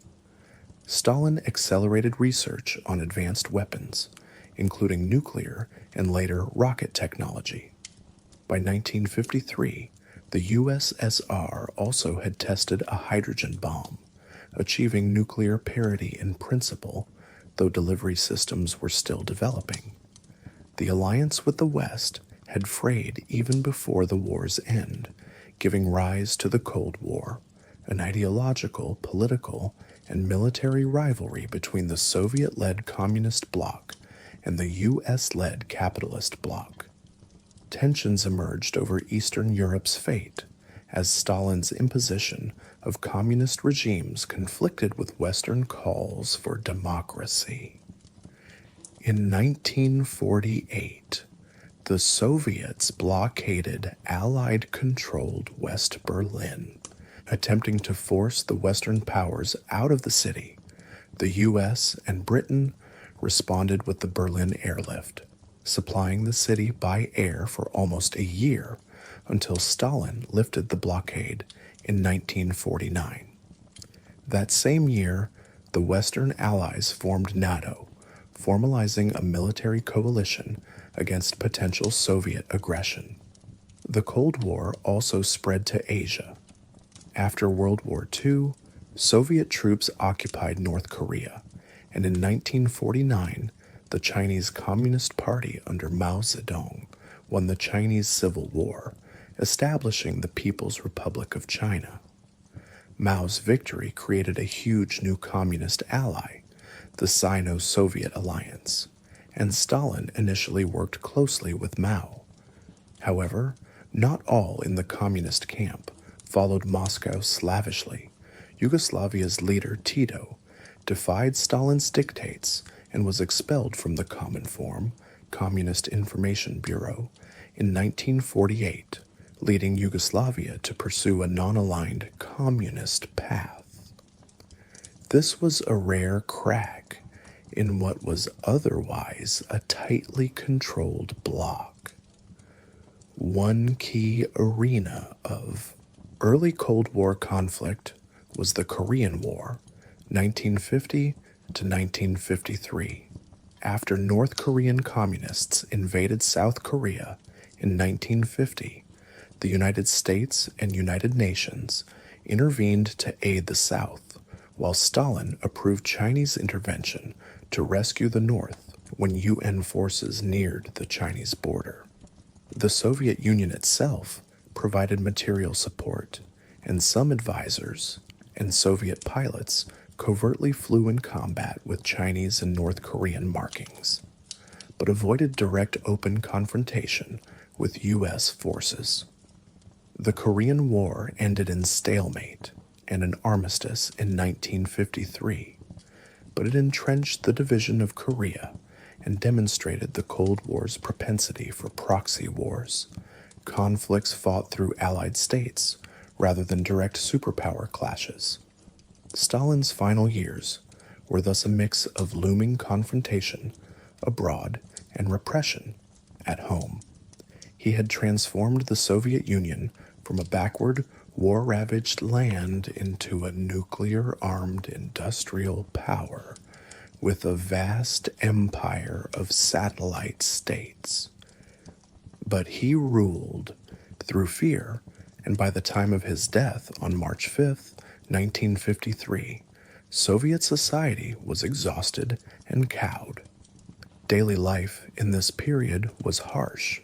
Stalin accelerated research on advanced weapons, including nuclear and later rocket technology. By 1953, the USSR also had tested a hydrogen bomb, achieving nuclear parity in principle, though delivery systems were still developing. The alliance with the West had frayed even before the war's end, giving rise to the Cold War, an ideological, political, and military rivalry between the Soviet-led communist bloc and the U.S.-led capitalist bloc. Tensions emerged over Eastern Europe's fate, as Stalin's imposition of communist regimes conflicted with Western calls for democracy. In 1948, the Soviets blockaded Allied-controlled West Berlin, attempting to force the Western powers out of the city. The U.S. and Britain responded with the Berlin airlift, supplying the city by air for almost a year until Stalin lifted the blockade in 1949. That same year, the Western Allies formed NATO, formalizing a military coalition against potential Soviet aggression. The Cold War also spread to Asia. After World War II, Soviet troops occupied North Korea, and in 1949, the Chinese Communist Party under Mao Zedong won the Chinese Civil War, establishing the People's Republic of China. Mao's victory created a huge new communist ally, the Sino-Soviet alliance, and Stalin initially worked closely with Mao. However, not all in the communist camp followed Moscow slavishly. Yugoslavia's leader Tito defied Stalin's dictates and was expelled from the Cominform, Communist Information Bureau, in 1948, leading Yugoslavia to pursue a non-aligned communist path. This was a rare crack in what was otherwise a tightly controlled bloc. One key arena of early Cold War conflict was the Korean War, 1950 to 1953. After North Korean communists invaded South Korea in 1950, the United States and United Nations intervened to aid the South, while Stalin approved Chinese intervention to rescue the North when UN forces neared the Chinese border. The Soviet Union itself provided material support, and some advisors and Soviet pilots covertly flew in combat with Chinese and North Korean markings, but avoided direct open confrontation with U.S. forces. The Korean War ended in stalemate and an armistice in 1953, but it entrenched the division of Korea and demonstrated the Cold War's propensity for proxy wars, conflicts fought through allied states rather than direct superpower clashes. Stalin's final years were thus a mix of looming confrontation abroad and repression at home. He had transformed the Soviet Union from a backward, war-ravaged land into a nuclear-armed industrial power with a vast empire of satellite states. But he ruled through fear, and by the time of his death on March 5th, 1953, Soviet society was exhausted and cowed. Daily life in this period was harsh.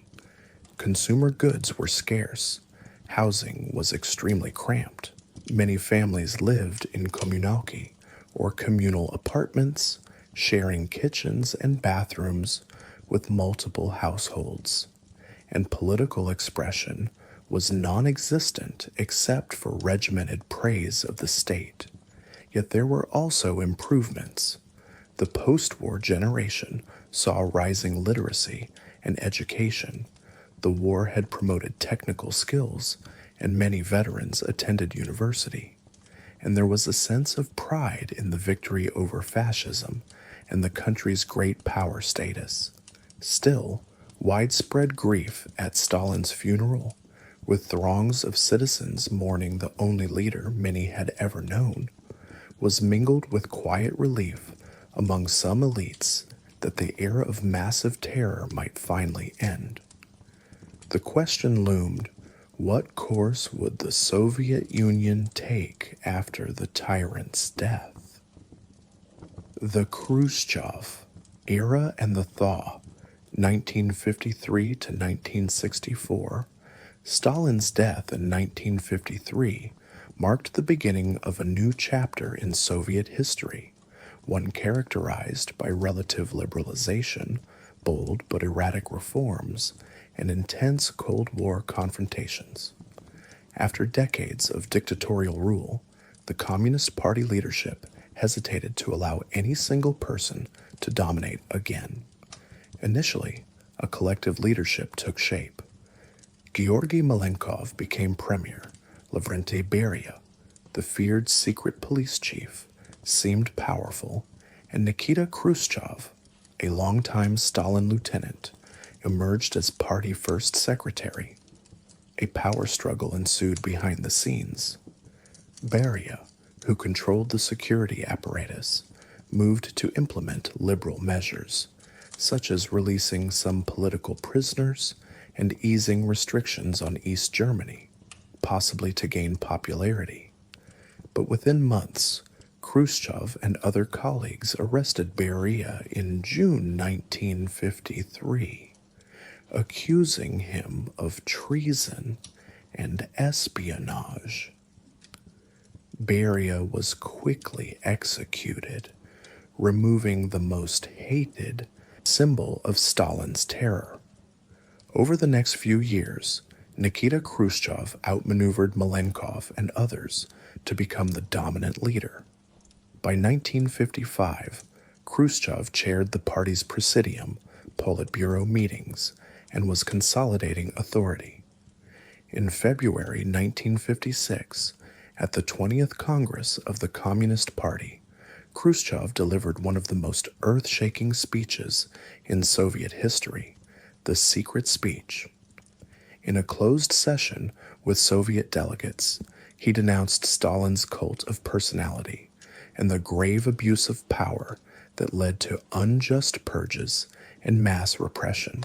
Consumer goods were scarce. Housing was extremely cramped. Many families lived in kommunalki, or communal apartments, sharing kitchens and bathrooms with multiple households. And political expression was non-existent except for regimented praise of the state. Yet there were also improvements. The post-war generation saw rising literacy and education. The war had promoted technical skills, and many veterans attended university. And there was a sense of pride in the victory over fascism and the country's great power status. Still, widespread grief at Stalin's funeral, with throngs of citizens mourning the only leader many had ever known, was mingled with quiet relief among some elites that the era of massive terror might finally end. The question loomed, what course would the Soviet Union take after the tyrant's death? The Khrushchev era and the thaw, 1953 to 1964. Stalin's death in 1953 marked the beginning of a new chapter in Soviet history, one characterized by relative liberalization, bold but erratic reforms, and intense Cold War confrontations. After decades of dictatorial rule, the Communist Party leadership hesitated to allow any single person to dominate again. Initially, a collective leadership took shape. Georgy Malenkov became premier. Lavrentiy Beria, the feared secret police chief, seemed powerful, and Nikita Khrushchev, a longtime Stalin lieutenant, emerged as party first secretary. A power struggle ensued behind the scenes. Beria, who controlled the security apparatus, moved to implement liberal measures, such as releasing some political prisoners and easing restrictions on East Germany, possibly to gain popularity. But within months, Khrushchev and other colleagues arrested Beria in June 1953, accusing him of treason and espionage. Beria was quickly executed, removing the most hated symbol of Stalin's terror. Over the next few years, Nikita Khrushchev outmaneuvered Malenkov and others to become the dominant leader. By 1955, Khrushchev chaired the party's Presidium, Politburo meetings, and was consolidating authority. In February 1956, at the 20th Congress of the Communist Party, Khrushchev delivered one of the most earth-shaking speeches in Soviet history, the secret speech. In a closed session with Soviet delegates, he denounced Stalin's cult of personality and the grave abuse of power that led to unjust purges and mass repression.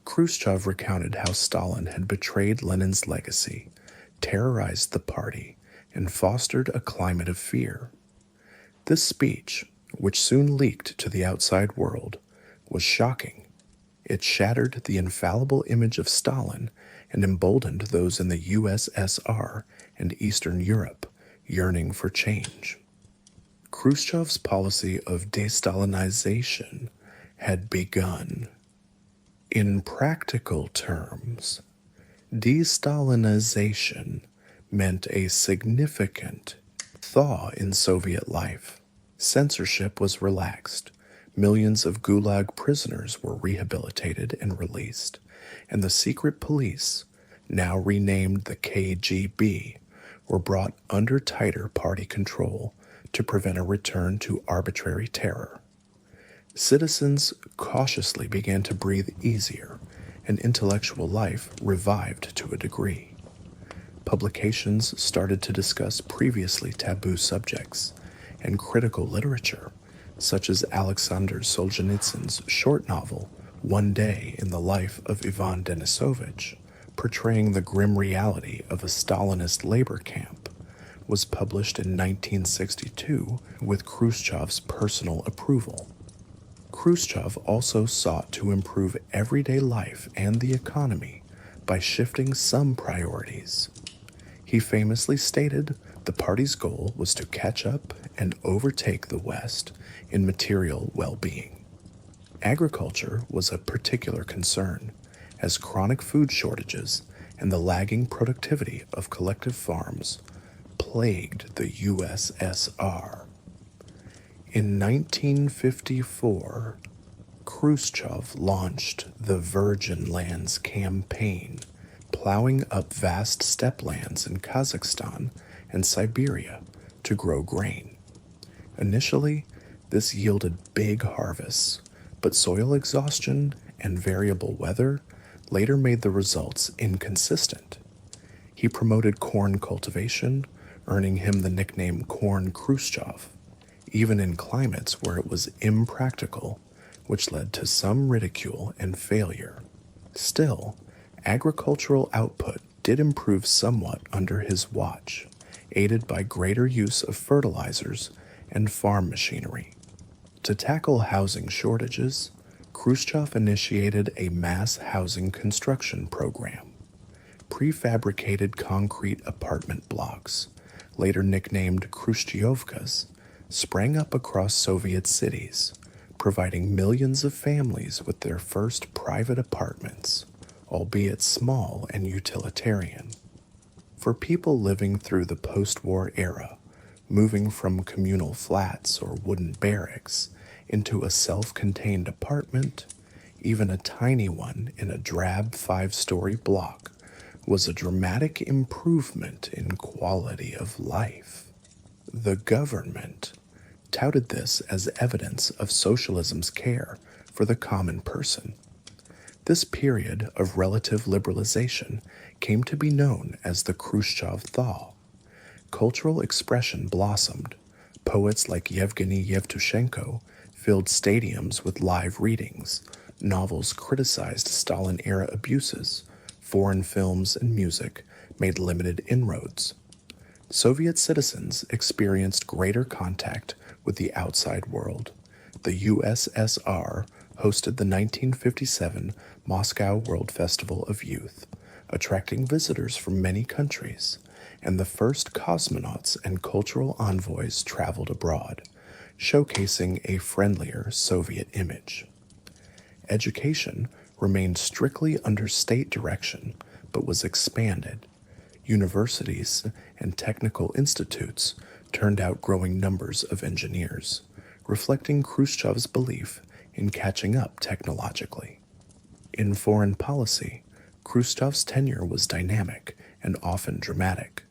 Khrushchev recounted how Stalin had betrayed Lenin's legacy, terrorized the party, and fostered a climate of fear. This speech, which soon leaked to the outside world, was shocking. It shattered the infallible image of Stalin and emboldened those in the USSR and Eastern Europe yearning for change. Khrushchev's policy of de-Stalinization had begun. In practical terms, de-Stalinization meant a significant thaw in Soviet life. Censorship was relaxed. Millions of Gulag prisoners were rehabilitated and released, and the secret police, now renamed the KGB, were brought under tighter party control to prevent a return to arbitrary terror. Citizens cautiously began to breathe easier, and intellectual life revived to a degree. Publications started to discuss previously taboo subjects, and critical literature, such as Alexander Solzhenitsyn's short novel One Day in the Life of Ivan Denisovich, portraying the grim reality of a Stalinist labor camp, was published in 1962 with Khrushchev's personal approval. Khrushchev also sought to improve everyday life and the economy by shifting some priorities. He famously stated the party's goal was to catch up and overtake the West in material well-being. Agriculture was a particular concern, as chronic food shortages and the lagging productivity of collective farms plagued the USSR. In 1954, Khrushchev launched the Virgin Lands Campaign, plowing up vast steppe lands in Kazakhstan and Siberia to grow grain. Initially, this yielded big harvests, but soil exhaustion and variable weather later made the results inconsistent. He promoted corn cultivation, earning him the nickname Corn Khrushchev, even in climates where it was impractical, which led to some ridicule and failure. Still, agricultural output did improve somewhat under his watch, aided by greater use of fertilizers and farm machinery. To tackle housing shortages, Khrushchev initiated a mass housing construction program. Prefabricated concrete apartment blocks, later nicknamed Khrushchevkas, sprang up across Soviet cities, providing millions of families with their first private apartments, albeit small and utilitarian. For people living through the post-war era, moving from communal flats or wooden barracks into a self-contained apartment, even a tiny one in a drab 5-story block, was a dramatic improvement in quality of life. The government touted this as evidence of socialism's care for the common person. This period of relative liberalization came to be known as the Khrushchev thaw. Cultural expression blossomed. Poets like Yevgeny Yevtushenko filled stadiums with live readings. Novels criticized Stalin-era abuses. Foreign films and music made limited inroads. Soviet citizens experienced greater contact with the outside world. The USSR hosted the 1957 Moscow World Festival of Youth, attracting visitors from many countries, and the first cosmonauts and cultural envoys traveled abroad, showcasing a friendlier Soviet image. Education remained strictly under state direction, but was expanded. Universities and technical institutes turned out growing numbers of engineers, reflecting Khrushchev's belief in catching up technologically. In foreign policy, Khrushchev's tenure was dynamic and often dramatic.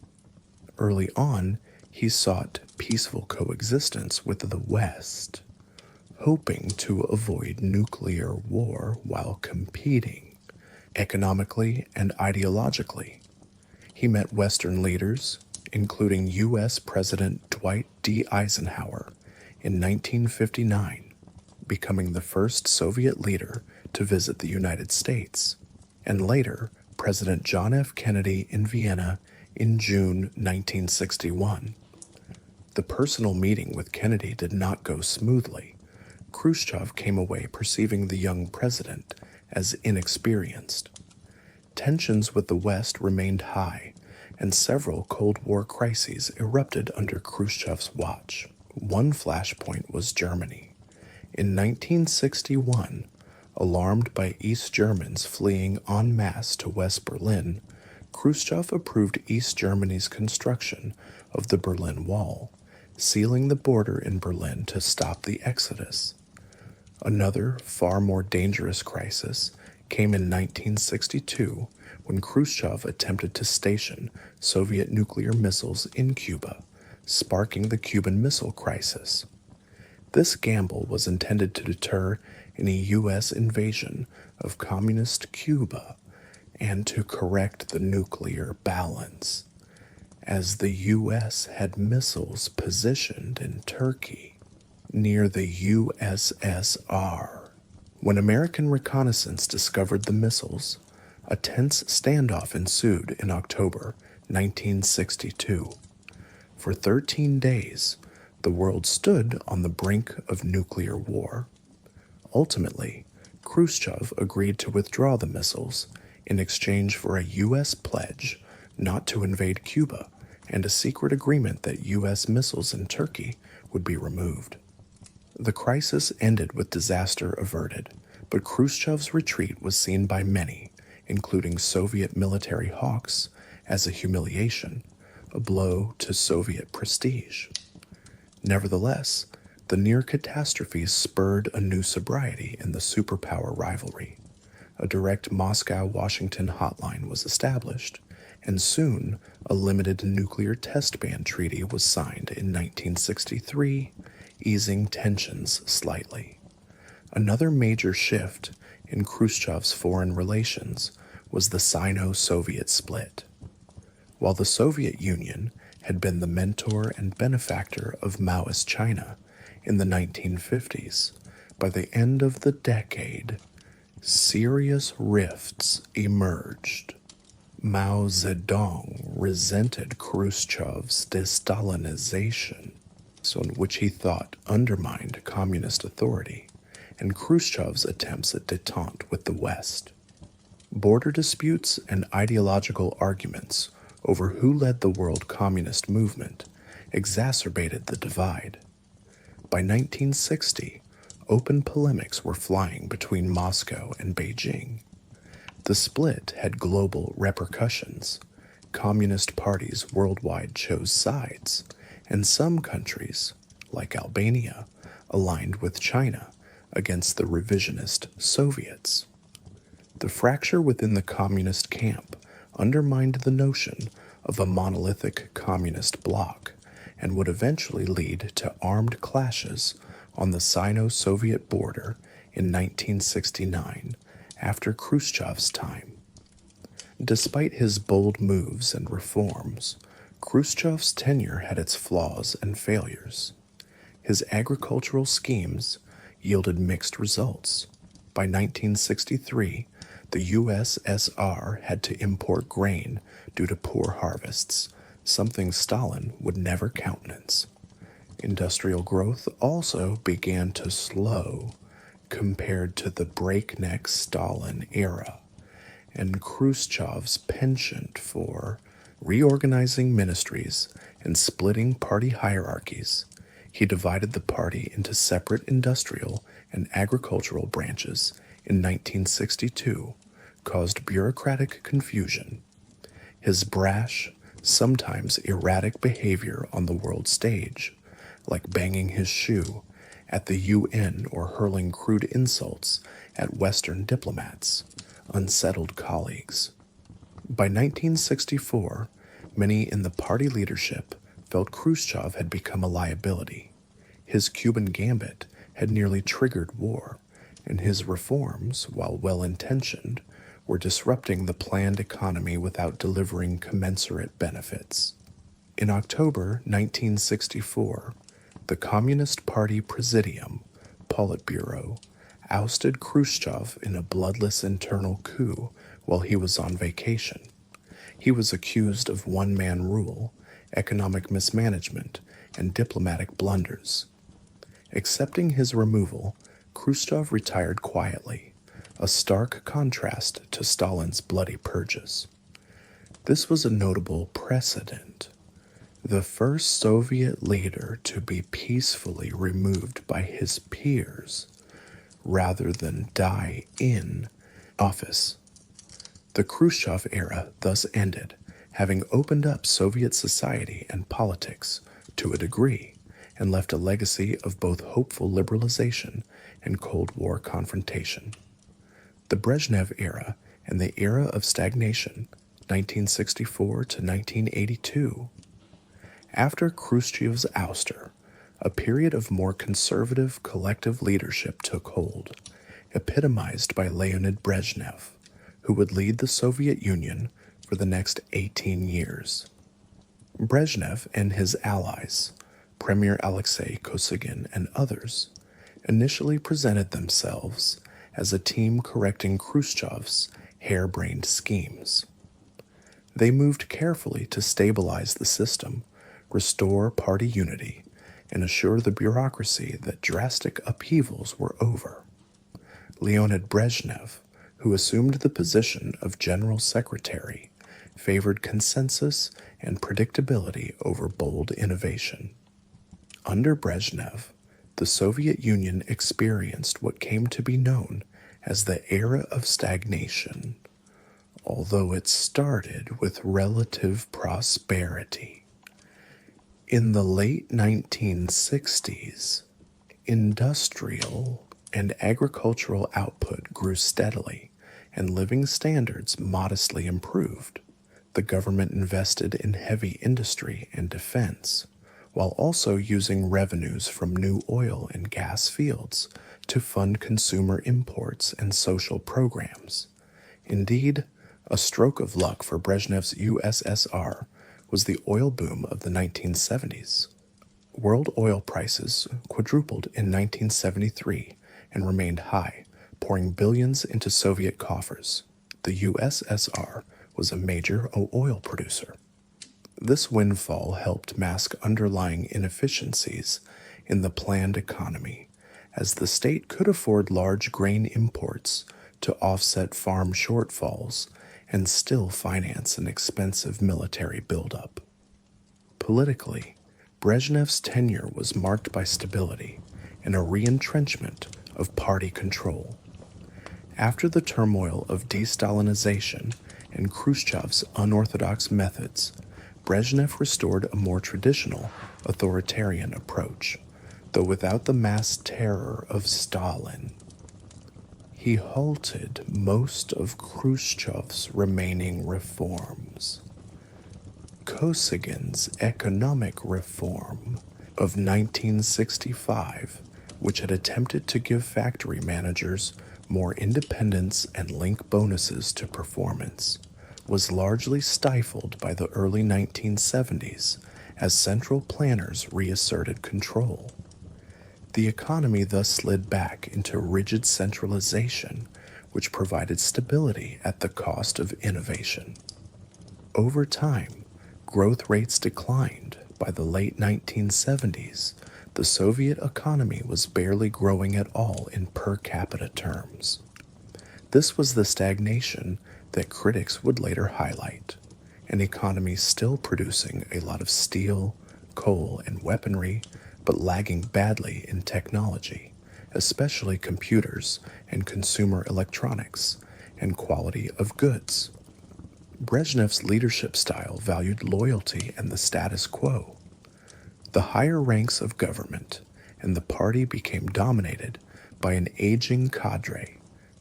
Early on, he sought peaceful coexistence with the West, hoping to avoid nuclear war while competing economically and ideologically. He met Western leaders, including U.S. President Dwight D. Eisenhower, in 1959, becoming the first Soviet leader to visit the United States, and later President John F. Kennedy in Vienna in June 1961. The personal meeting with Kennedy did not go smoothly. Khrushchev came away perceiving the young president as inexperienced. Tensions with the West remained high, and several Cold War crises erupted under Khrushchev's watch. One flashpoint was Germany. In 1961, alarmed by East Germans fleeing en masse to West Berlin, Khrushchev approved East Germany's construction of the Berlin Wall, sealing the border in Berlin to stop the exodus. Another, far more dangerous crisis came in 1962 when Khrushchev attempted to station Soviet nuclear missiles in Cuba, sparking the Cuban Missile Crisis. This gamble was intended to deter any U.S. invasion of communist Cuba and to correct the nuclear balance, as the U.S. had missiles positioned in Turkey near the USSR. When American reconnaissance discovered the missiles, a tense standoff ensued in October 1962. For 13 days, the world stood on the brink of nuclear war. Ultimately, Khrushchev agreed to withdraw the missiles in exchange for a U.S. pledge not to invade Cuba and a secret agreement that U.S. missiles in Turkey would be removed. The crisis ended with disaster averted, but Khrushchev's retreat was seen by many, including Soviet military hawks, as a humiliation, a blow to Soviet prestige. Nevertheless, the near catastrophe spurred a new sobriety in the superpower rivalry. A direct Moscow-Washington hotline was established, and soon a limited nuclear test ban treaty was signed in 1963, easing tensions slightly. Another major shift in Khrushchev's foreign relations was the Sino-Soviet split. While the Soviet Union had been the mentor and benefactor of Maoist China in the 1950s, by the end of the decade, serious rifts emerged. Mao Zedong resented Khrushchev's de-Stalinization, which he thought undermined communist authority, and Khrushchev's attempts at détente with the West. Border disputes and ideological arguments over who led the world communist movement exacerbated the divide. By 1960, open polemics were flying between Moscow and Beijing. The split had global repercussions. Communist parties worldwide chose sides, and some countries, like Albania, aligned with China against the revisionist Soviets. The fracture within the communist camp undermined the notion of a monolithic communist bloc and would eventually lead to armed clashes on the Sino-Soviet border in 1969 after Khrushchev's time. Despite his bold moves and reforms, Khrushchev's tenure had its flaws and failures. His agricultural schemes yielded mixed results. By 1963, the USSR had to import grain due to poor harvests, something Stalin would never countenance. Industrial growth also began to slow compared to the breakneck Stalin era, and Khrushchev's penchant for reorganizing ministries and splitting party hierarchies. He divided the party into separate industrial and agricultural branches in 1962, caused bureaucratic confusion. His brash, sometimes erratic behavior on the world stage, like banging his shoe at the UN or hurling crude insults at Western diplomats, unsettled colleagues. By 1964, many in the party leadership felt Khrushchev had become a liability. His Cuban gambit had nearly triggered war, and his reforms, while well-intentioned, were disrupting the planned economy without delivering commensurate benefits. In October 1964, the Communist Party Presidium, Politburo, ousted Khrushchev in a bloodless internal coup while he was on vacation. He was accused of one-man rule, economic mismanagement, and diplomatic blunders. Accepting his removal, Khrushchev retired quietly, a stark contrast to Stalin's bloody purges. This was a notable precedent. The first Soviet leader to be peacefully removed by his peers rather than die in office. The Khrushchev era thus ended, having opened up Soviet society and politics to a degree, and left a legacy of both hopeful liberalization and Cold War confrontation. The Brezhnev era and the era of stagnation, 1964 to 1982. After Khrushchev's ouster, a period of more conservative collective leadership took hold, epitomized by Leonid Brezhnev, who would lead the Soviet Union for the next 18 years. Brezhnev and his allies, Premier Alexei Kosygin and others, initially presented themselves as a team correcting Khrushchev's harebrained schemes. They moved carefully to stabilize the system, restore party unity, and assure the bureaucracy that drastic upheavals were over. Leonid Brezhnev, who assumed the position of General Secretary, favored consensus and predictability over bold innovation. Under Brezhnev, the Soviet Union experienced what came to be known as the era of stagnation, although it started with relative prosperity. In the late 1960s, industrial and agricultural output grew steadily, and living standards modestly improved. The government invested in heavy industry and defense, while also using revenues from new oil and gas fields to fund consumer imports and social programs. Indeed, a stroke of luck for Brezhnev's USSR was the oil boom of the 1970s. World oil prices quadrupled in 1973 and remained high, pouring billions into Soviet coffers. The USSR was a major oil producer. This windfall helped mask underlying inefficiencies in the planned economy, as the state could afford large grain imports to offset farm shortfalls and still finance an expensive military buildup. Politically, Brezhnev's tenure was marked by stability and a re-entrenchment of party control. After the turmoil of de-Stalinization and Khrushchev's unorthodox methods, Brezhnev restored a more traditional, authoritarian approach, though without the mass terror of Stalin. He halted most of Khrushchev's remaining reforms. Kosygin's economic reform of 1965, which had attempted to give factory managers more independence and link bonuses to performance, was largely stifled by the early 1970s as central planners reasserted control. The economy thus slid back into rigid centralization, which provided stability at the cost of innovation. Over time, growth rates declined. By the late 1970s, the Soviet economy was barely growing at all in per capita terms. This was the stagnation that critics would later highlight, an economy still producing a lot of steel, coal, and weaponry, but lagging badly in technology, especially computers and consumer electronics, and quality of goods. Brezhnev's leadership style valued loyalty and the status quo. The higher ranks of government and the party became dominated by an aging cadre.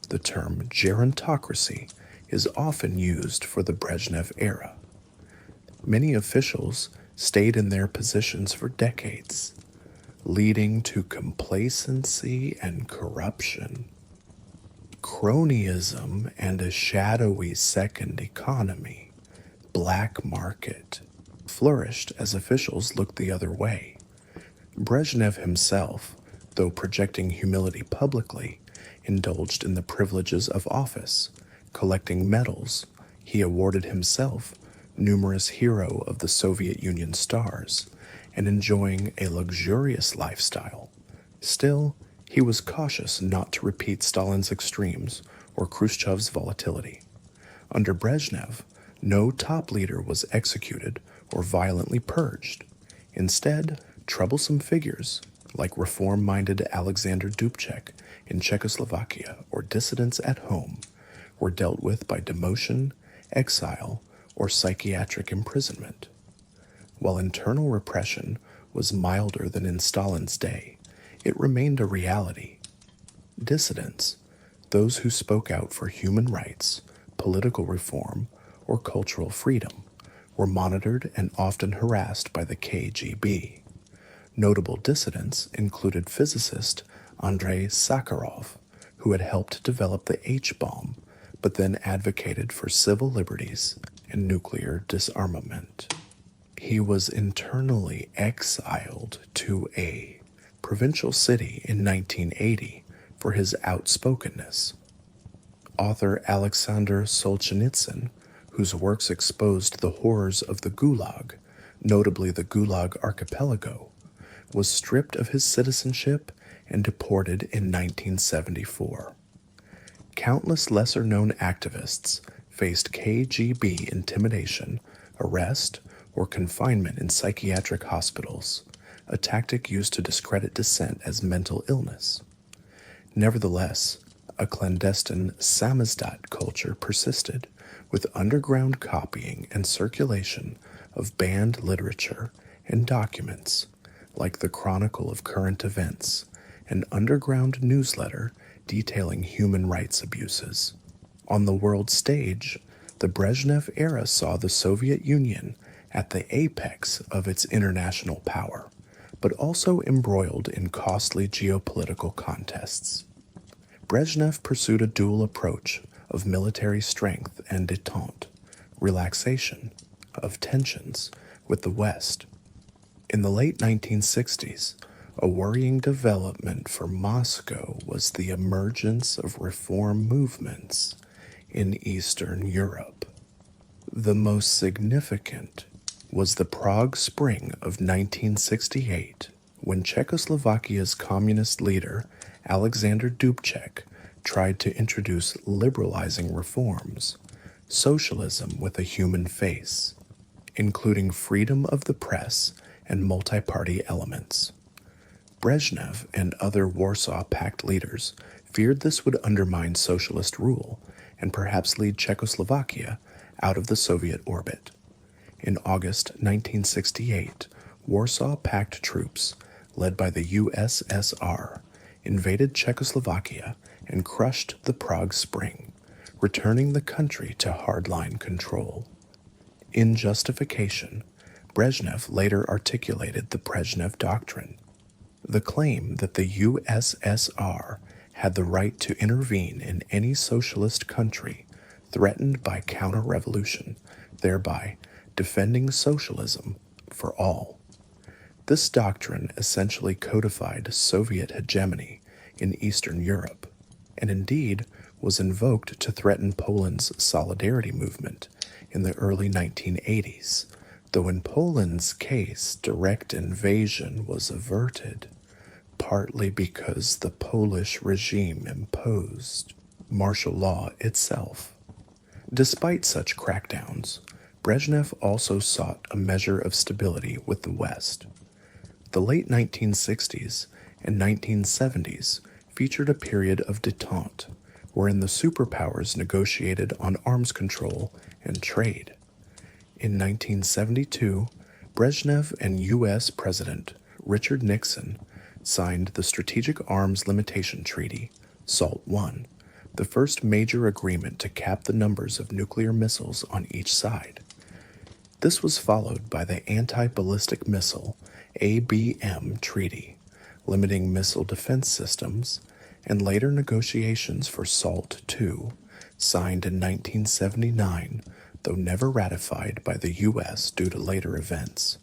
The term gerontocracy is often used for the Brezhnev era. Many officials stayed in their positions for decades, leading to complacency and corruption. Cronyism and a shadowy second economy, black market, flourished as officials looked the other way. Brezhnev himself, though projecting humility publicly, indulged in the privileges of office. Collecting medals, he awarded himself numerous Hero of the Soviet Union stars, and enjoying a luxurious lifestyle. Still, he was cautious not to repeat Stalin's extremes or Khrushchev's volatility. Under Brezhnev, no top leader was executed or violently purged. Instead, troublesome figures, like reform-minded Alexander Dubček in Czechoslovakia or dissidents at home, were dealt with by demotion, exile, or psychiatric imprisonment. While internal repression was milder than in Stalin's day, it remained a reality. Dissidents, those who spoke out for human rights, political reform, or cultural freedom, were monitored and often harassed by the KGB. Notable dissidents included physicist Andrei Sakharov, who had helped develop the H-bomb, but then advocated for civil liberties and nuclear disarmament. He was internally exiled to a provincial city in 1980 for his outspokenness. Author Alexander Solzhenitsyn, whose works exposed the horrors of the Gulag, notably the Gulag Archipelago, was stripped of his citizenship and deported in 1974. Countless lesser-known activists faced KGB intimidation, arrest, or confinement in psychiatric hospitals, a tactic used to discredit dissent as mental illness. Nevertheless, a clandestine samizdat culture persisted, with underground copying and circulation of banned literature and documents, like the Chronicle of Current Events, an underground newsletter detailing human rights abuses. On the world stage, the Brezhnev era saw the Soviet Union at the apex of its international power, but also embroiled in costly geopolitical contests. Brezhnev pursued a dual approach of military strength and détente, relaxation of tensions with the West. In the late 1960s, a worrying development for Moscow was the emergence of reform movements in Eastern Europe. The most significant was the Prague Spring of 1968, when Czechoslovakia's communist leader Alexander Dubček tried to introduce liberalizing reforms, socialism with a human face, including freedom of the press and multi-party elements. Brezhnev and other Warsaw Pact leaders feared this would undermine socialist rule and perhaps lead Czechoslovakia out of the Soviet orbit. In August 1968, Warsaw Pact troops, led by the USSR, invaded Czechoslovakia and crushed the Prague Spring, returning the country to hardline control. In justification, Brezhnev later articulated the Brezhnev Doctrine, the claim that the USSR had the right to intervene in any socialist country threatened by counter-revolution, thereby defending socialism for all. This doctrine essentially codified Soviet hegemony in Eastern Europe, and indeed was invoked to threaten Poland's Solidarity movement in the early 1980s, though in Poland's case direct invasion was averted, partly because the Polish regime imposed martial law itself. Despite such crackdowns, Brezhnev also sought a measure of stability with the West. The late 1960s and 1970s featured a period of détente, wherein the superpowers negotiated on arms control and trade. In 1972, Brezhnev and U.S. President Richard Nixon signed the Strategic Arms Limitation Treaty, SALT I, the first major agreement to cap the numbers of nuclear missiles on each side. This was followed by the Anti-Ballistic Missile ABM Treaty, limiting missile defense systems, and later negotiations for SALT II, signed in 1979, though never ratified by the U.S. due to later events.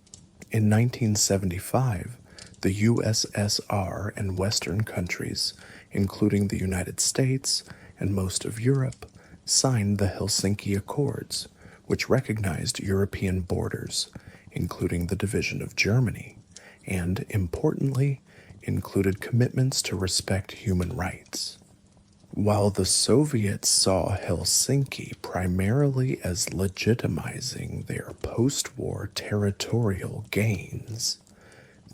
In 1975, the USSR and Western countries, including the United States and most of Europe, signed the Helsinki Accords, which recognized European borders, including the division of Germany, and, importantly, included commitments to respect human rights. While the Soviets saw Helsinki primarily as legitimizing their post-war territorial gains,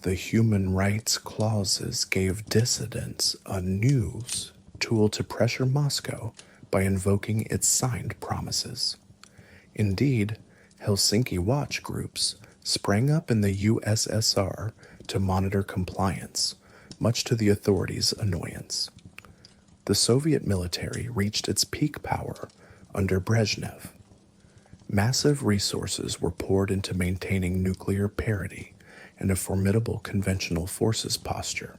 the human rights clauses gave dissidents a new tool to pressure Moscow by invoking its signed promises. Indeed, Helsinki Watch groups sprang up in the USSR to monitor compliance, much to the authorities' annoyance. The Soviet military reached its peak power under Brezhnev. Massive resources were poured into maintaining nuclear parity and a formidable conventional forces posture.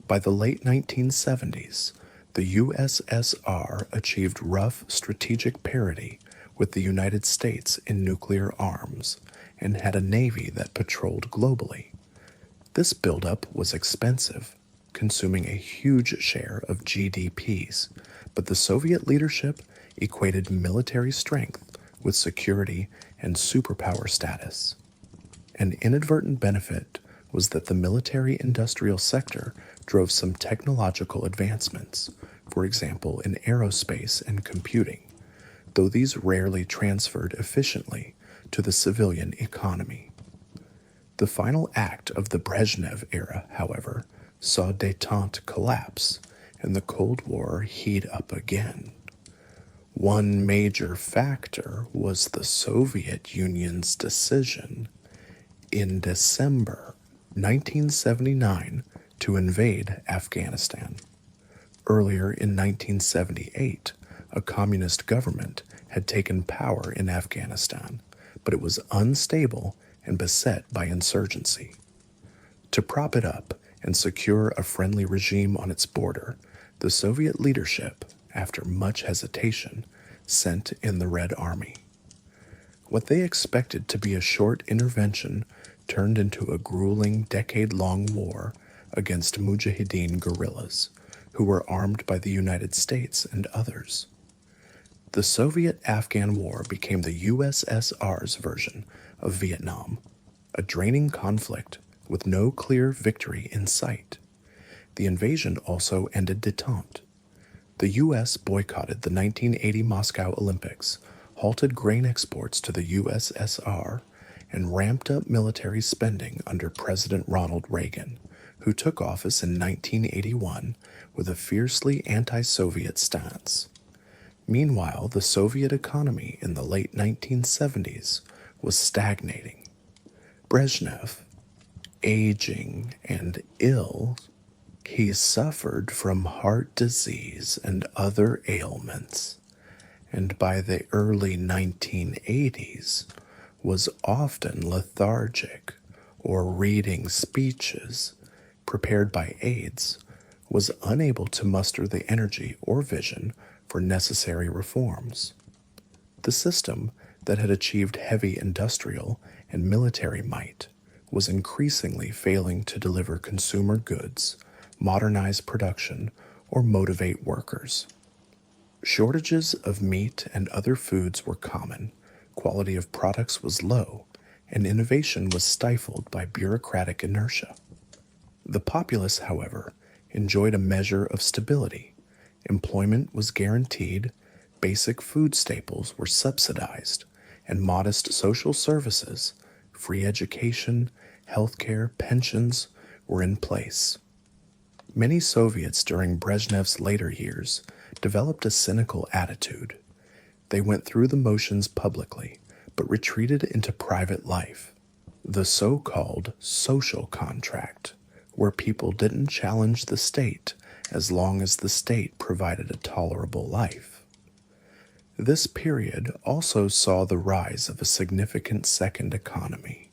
By the late 1970s, the USSR achieved rough strategic parity with the United States in nuclear arms and had a navy that patrolled globally. This buildup was expensive, consuming a huge share of GDPs, but the Soviet leadership equated military strength with security and superpower status. An inadvertent benefit was that the military-industrial sector drove some technological advancements, for example in aerospace and computing, though these rarely transferred efficiently to the civilian economy. The final act of the Brezhnev era, however, saw détente collapse and the Cold War heat up again. One major factor was the Soviet Union's decision in December 1979 to invade Afghanistan. Earlier in 1978, a communist government had taken power in Afghanistan, but it was unstable and beset by insurgency. To prop it up and secure a friendly regime on its border, the Soviet leadership, after much hesitation, sent in the Red Army. What they expected to be a short intervention turned into a grueling decade-long war against Mujahideen guerrillas, who were armed by the United States and others. The Soviet-Afghan War became the USSR's version of Vietnam, a draining conflict with no clear victory in sight. The invasion also ended détente. The U.S. boycotted the 1980 Moscow Olympics, halted grain exports to the USSR, and ramped up military spending under President Ronald Reagan, who took office in 1981 with a fiercely anti-Soviet stance. Meanwhile, the Soviet economy in the late 1970s was stagnating. Brezhnev, aging and ill, he suffered from heart disease and other ailments, and by the early 1980s was often lethargic or reading speeches prepared by aides, was unable to muster the energy or vision for necessary reforms. The system that had achieved heavy industrial and military might was increasingly failing to deliver consumer goods, modernize production, or motivate workers. Shortages of meat and other foods were common, quality of products was low, and innovation was stifled by bureaucratic inertia. The populace, however, enjoyed a measure of stability. Employment was guaranteed, basic food staples were subsidized, and modest social services, free education, healthcare, pensions were in place. Many Soviets during Brezhnev's later years developed a cynical attitude. They went through the motions publicly, but retreated into private life, the so-called social contract, where people didn't challenge the state as long as the state provided a tolerable life. This period also saw the rise of a significant second economy,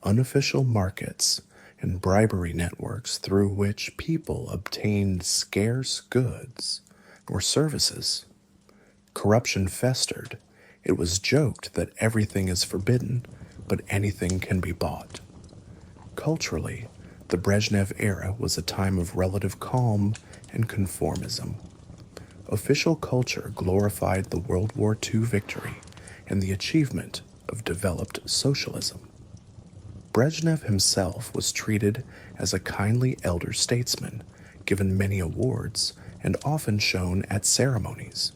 unofficial markets, and bribery networks through which people obtained scarce goods or services. Corruption festered. It was joked that everything is forbidden, but anything can be bought. Culturally, the Brezhnev era was a time of relative calm and conformism. Official culture glorified the World War II victory and the achievement of developed socialism. Brezhnev himself was treated as a kindly elder statesman, given many awards, and often shown at ceremonies.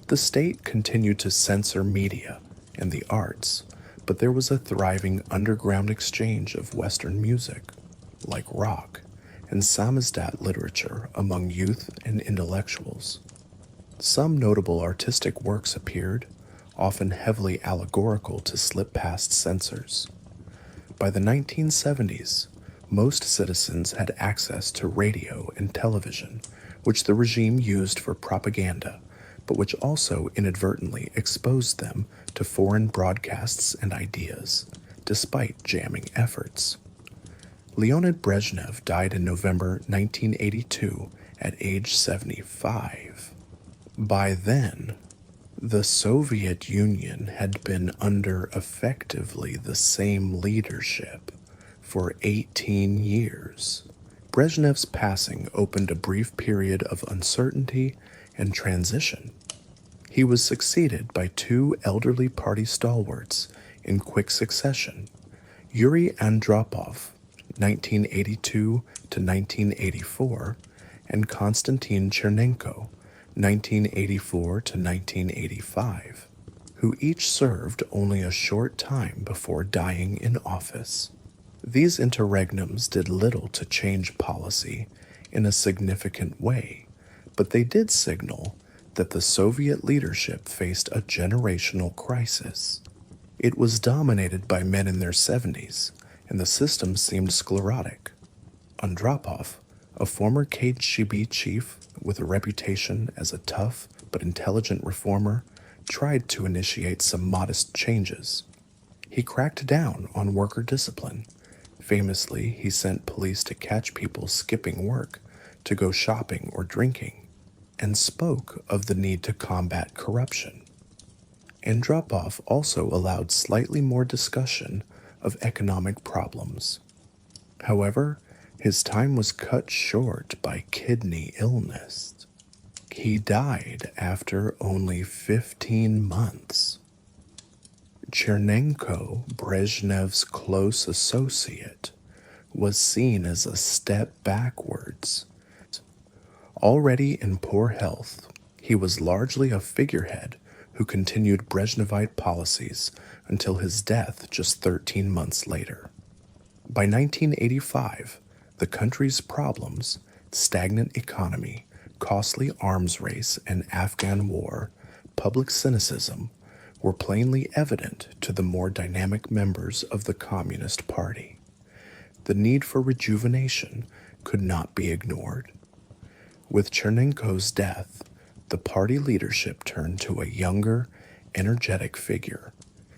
The state continued to censor media and the arts, but there was a thriving underground exchange of Western music, like rock, and samizdat literature among youth and intellectuals. Some notable artistic works appeared, often heavily allegorical to slip past censors. By the 1970s, most citizens had access to radio and television, which the regime used for propaganda, but which also inadvertently exposed them to foreign broadcasts and ideas, despite jamming efforts. Leonid Brezhnev died in November 1982 at age 75. By then, the Soviet Union had been under effectively the same leadership for 18 years, Brezhnev's passing opened a brief period of uncertainty and transition. He was succeeded by two elderly party stalwarts in quick succession, Yuri Andropov, 1982 to 1984, and Konstantin Chernenko, 1984 to 1985, who each served only a short time before dying in office. These interregnums did little to change policy in a significant way, but they did signal that the Soviet leadership faced a generational crisis. It was dominated by men in their 70s, and the system seemed sclerotic. Andropov, a former KGB chief with a reputation as a tough but intelligent reformer, tried to initiate some modest changes. He cracked down on worker discipline. Famously, he sent police to catch people skipping work to go shopping or drinking, and spoke of the need to combat corruption. Andropov also allowed slightly more discussion of economic problems. However, his time was cut short by kidney illness. He died after only 15 months. Chernenko, Brezhnev's close associate, was seen as a step backwards. Already in poor health, he was largely a figurehead who continued Brezhnevite policies until his death just 13 months later. By 1985, the country's problems, stagnant economy, costly arms race, and Afghan war, public cynicism, were plainly evident to the more dynamic members of the Communist Party. The need for rejuvenation could not be ignored. With Chernenko's death, the party leadership turned to a younger, energetic figure,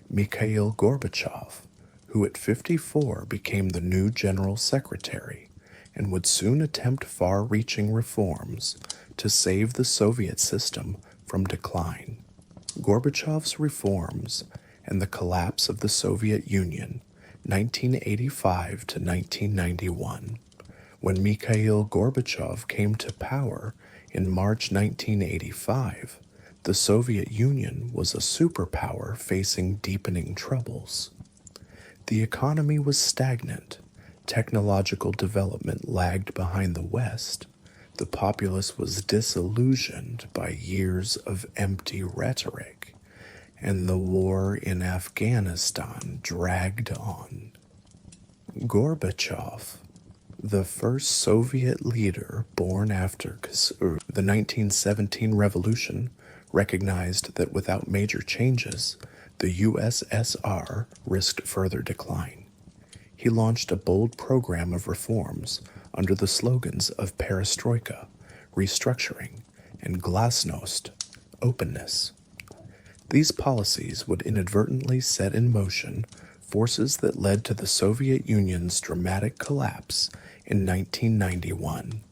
Mikhail Gorbachev, who at 54 became the new general secretary and would soon attempt far-reaching reforms to save the Soviet system from decline. Gorbachev's reforms and the collapse of the Soviet Union, 1985 to 1991. When Mikhail Gorbachev came to power in March 1985, the Soviet Union was a superpower facing deepening troubles. The economy was stagnant, technological development lagged behind the West, the populace was disillusioned by years of empty rhetoric, and the war in Afghanistan dragged on. Gorbachev, the first Soviet leader born after the 1917 revolution, recognized that without major changes, the USSR risked further decline. He launched a bold program of reforms under the slogans of perestroika, restructuring, and glasnost, openness. These policies would inadvertently set in motion forces that led to the Soviet Union's dramatic collapse in 1991.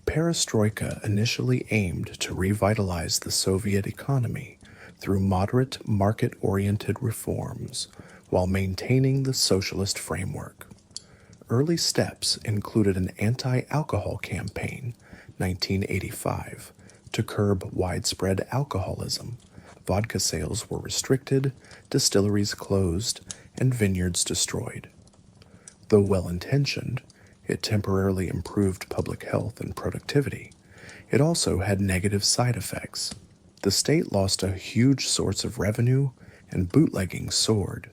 Perestroika initially aimed to revitalize the Soviet economy through moderate, market-oriented reforms while maintaining the socialist framework. Early steps included an anti-alcohol campaign, 1985, to curb widespread alcoholism. Vodka sales were restricted, distilleries closed, and vineyards destroyed. Though well-intentioned, it temporarily improved public health and productivity. It also had negative side effects. The state lost a huge source of revenue, and bootlegging soared.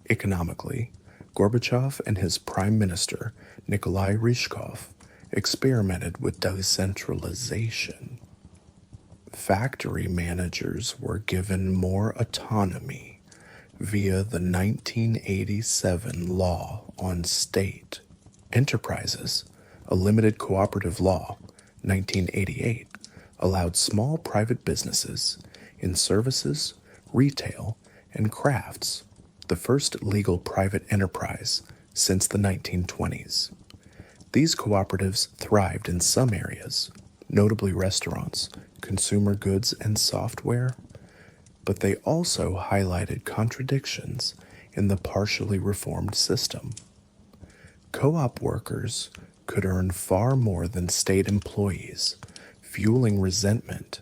Economically, Gorbachev and his prime minister, Nikolai Ryzhkov, experimented with decentralization. Factory managers were given more autonomy via the 1987 Law on State Enterprises. A limited cooperative law, 1988, allowed small private businesses in services, retail, and crafts, the first legal private enterprise since the 1920s. These cooperatives thrived in some areas, notably restaurants, consumer goods, and software, but they also highlighted contradictions in the partially reformed system. Co-op workers could earn far more than state employees, fueling resentment,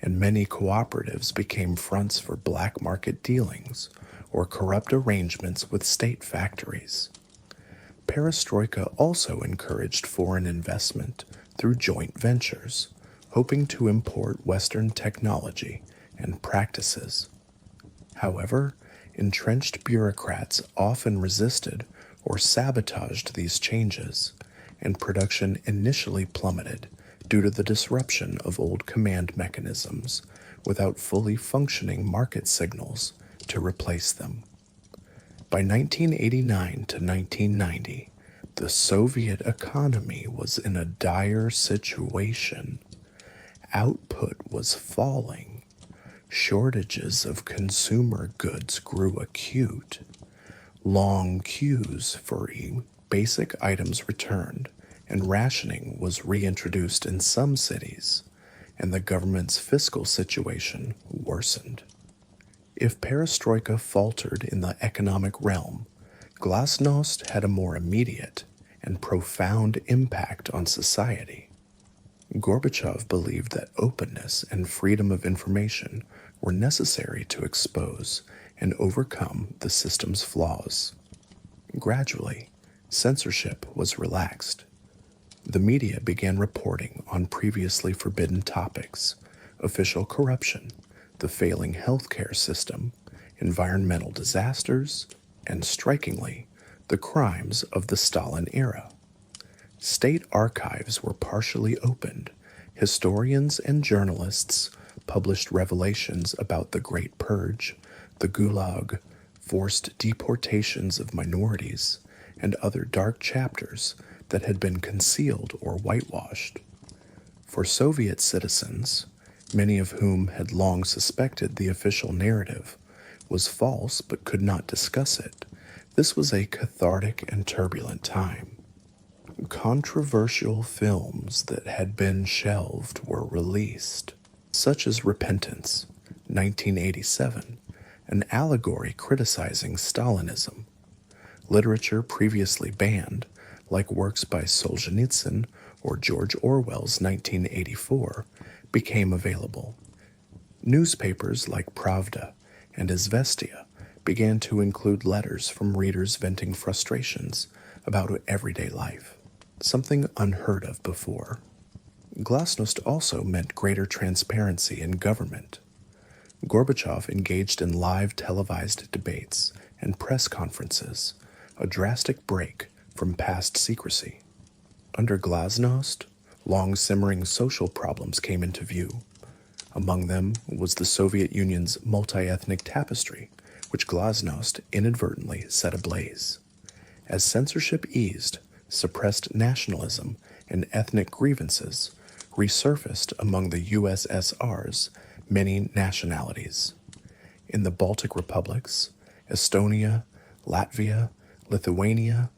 and many cooperatives became fronts for black market dealings or corrupt arrangements with state factories. Perestroika also encouraged foreign investment through joint ventures, hoping to import Western technology and practices. However, entrenched bureaucrats often resisted or sabotaged these changes, and production initially plummeted due to the disruption of old command mechanisms without fully functioning market signals to replace them. By 1989 to 1990, the Soviet economy was in a dire situation. Output was falling. Shortages of consumer goods grew acute. Long queues for basic items returned, and rationing was reintroduced in some cities, and the government's fiscal situation worsened. If perestroika faltered in the economic realm, glasnost had a more immediate and profound impact on society. Gorbachev believed that openness and freedom of information were necessary to expose and overcome the system's flaws. Gradually, censorship was relaxed. The media began reporting on previously forbidden topics: official corruption, the failing healthcare system, environmental disasters, and strikingly, the crimes of the Stalin era. State archives were partially opened. Historians and journalists published revelations about the Great Purge, the Gulag, forced deportations of minorities, and other dark chapters that had been concealed or whitewashed. For Soviet citizens, many of whom had long suspected the official narrative was false but could not discuss it, this was a cathartic and turbulent time. Controversial films that had been shelved were released, such as Repentance, 1987, an allegory criticizing Stalinism. Literature previously banned, like works by Solzhenitsyn or George Orwell's 1984, became available. Newspapers like Pravda and Izvestia began to include letters from readers venting frustrations about everyday life, something unheard of before. Glasnost also meant greater transparency in government. Gorbachev engaged in live televised debates and press conferences, a drastic break from past secrecy. Under Glasnost, long-simmering social problems came into view. Among them was the Soviet Union's multi-ethnic tapestry, which Glasnost inadvertently set ablaze. As censorship eased, suppressed nationalism and ethnic grievances resurfaced among the USSR's many nationalities. In the Baltic republics, Estonia, Latvia, Lithuania,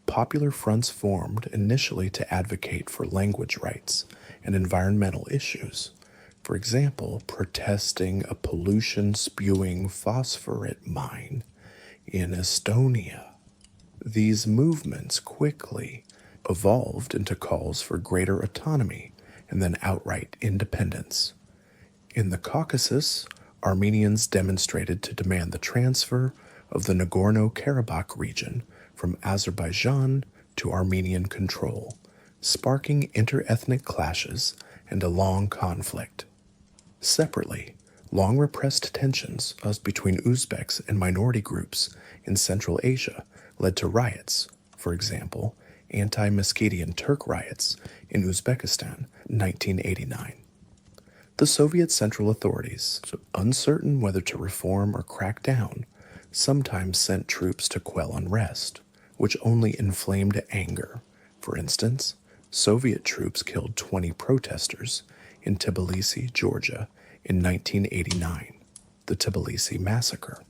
popular fronts formed initially to advocate for language rights and environmental issues. For example, protesting a pollution-spewing phosphorate mine in Estonia. These movements quickly evolved into calls for greater autonomy and then outright independence. In the Caucasus, Armenians demonstrated to demand the transfer of the Nagorno-Karabakh region from Azerbaijan to Armenian control, sparking inter-ethnic clashes and a long conflict. Separately, long repressed tensions between Uzbeks and minority groups in Central Asia led to riots, for example, anti-Meskhetian Turk riots in Uzbekistan, 1989. The Soviet central authorities, uncertain whether to reform or crack down, sometimes sent troops to quell unrest, which only inflamed anger. For instance, Soviet troops killed 20 protesters in Tbilisi, Georgia, in 1989, the Tbilisi Massacre.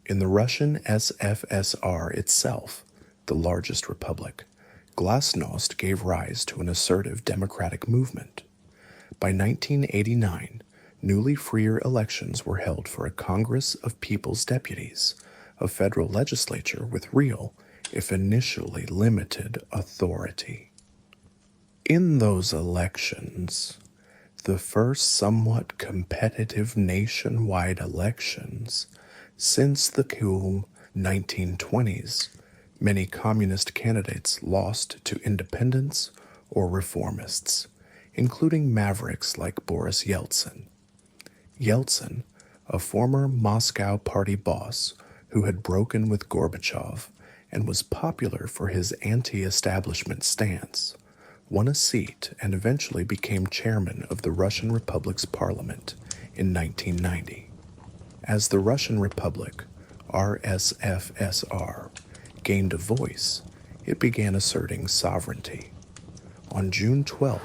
In the Russian SFSR itself, the largest republic, Glasnost gave rise to an assertive democratic movement. By 1989, newly freer elections were held for a Congress of People's Deputies, a federal legislature with real if initially limited authority. In those elections, the first somewhat competitive nationwide elections since the cool 1920s, many communist candidates lost to independents or reformists, including mavericks like Boris Yeltsin. Yeltsin, a former Moscow party boss who had broken with Gorbachev and was popular for his anti-establishment stance, won a seat and eventually became chairman of the Russian Republic's parliament in 1990. As the Russian Republic, RSFSR, gained a voice, it began asserting sovereignty. On June 12,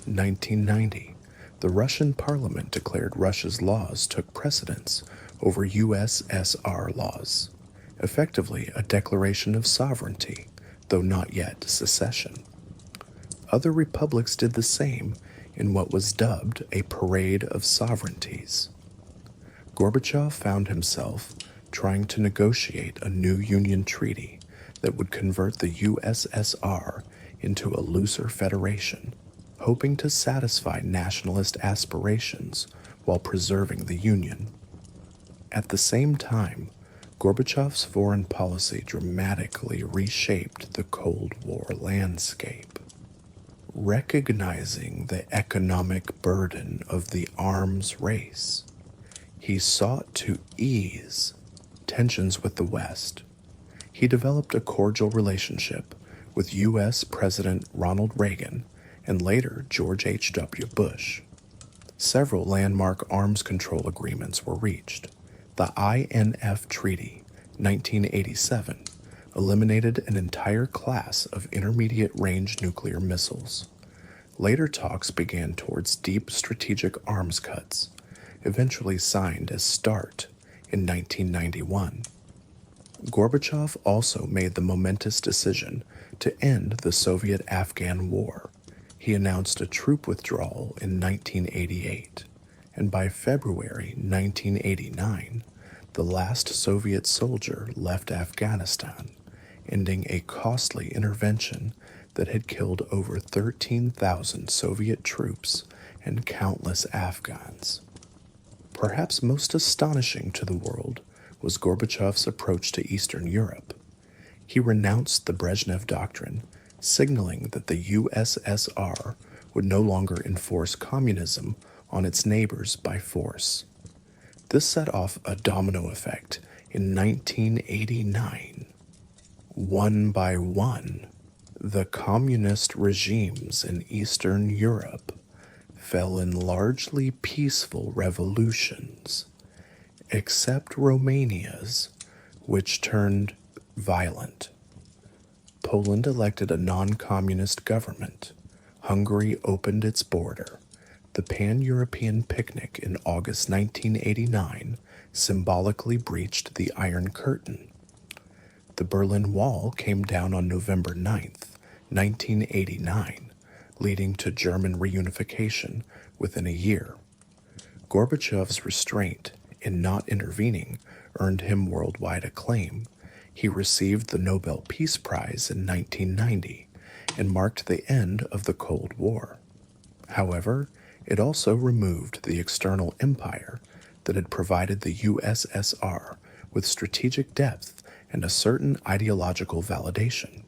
1990, the Russian parliament declared Russia's laws took precedence over USSR laws, effectively a declaration of sovereignty, though not yet secession. Other republics did the same in what was dubbed a parade of sovereignties. Gorbachev found himself trying to negotiate a new union treaty that would convert the USSR into a looser federation, hoping to satisfy nationalist aspirations while preserving the Union. At the same time, Gorbachev's foreign policy dramatically reshaped the Cold War landscape. Recognizing the economic burden of the arms race, he sought to ease tensions with the West. He developed a cordial relationship with U.S. President Ronald Reagan and later George H.W. Bush. Several landmark arms control agreements were reached. The INF Treaty, 1987, eliminated an entire class of intermediate-range nuclear missiles. Later talks began towards deep strategic arms cuts, eventually signed as START in 1991. Gorbachev also made the momentous decision to end the Soviet-Afghan War. He announced a troop withdrawal in 1988, and by February 1989, the last Soviet soldier left Afghanistan, ending a costly intervention that had killed over 13,000 Soviet troops and countless Afghans. Perhaps most astonishing to the world was Gorbachev's approach to Eastern Europe. He renounced the Brezhnev Doctrine, signaling that the USSR would no longer enforce communism on its neighbors by force. This set off a domino effect in 1989. One by one, the communist regimes in Eastern Europe fell in largely peaceful revolutions, except Romania's, which turned violent. Poland elected a non-communist government. Hungary opened its border. The Pan-European picnic in August 1989 symbolically breached the Iron Curtain. The Berlin Wall came down on November 9, 1989, leading to German reunification within a year. Gorbachev's restraint in not intervening earned him worldwide acclaim. He received the Nobel Peace Prize in 1990 and marked the end of the Cold War. However, it also removed the external empire that had provided the USSR with strategic depth and a certain ideological validation.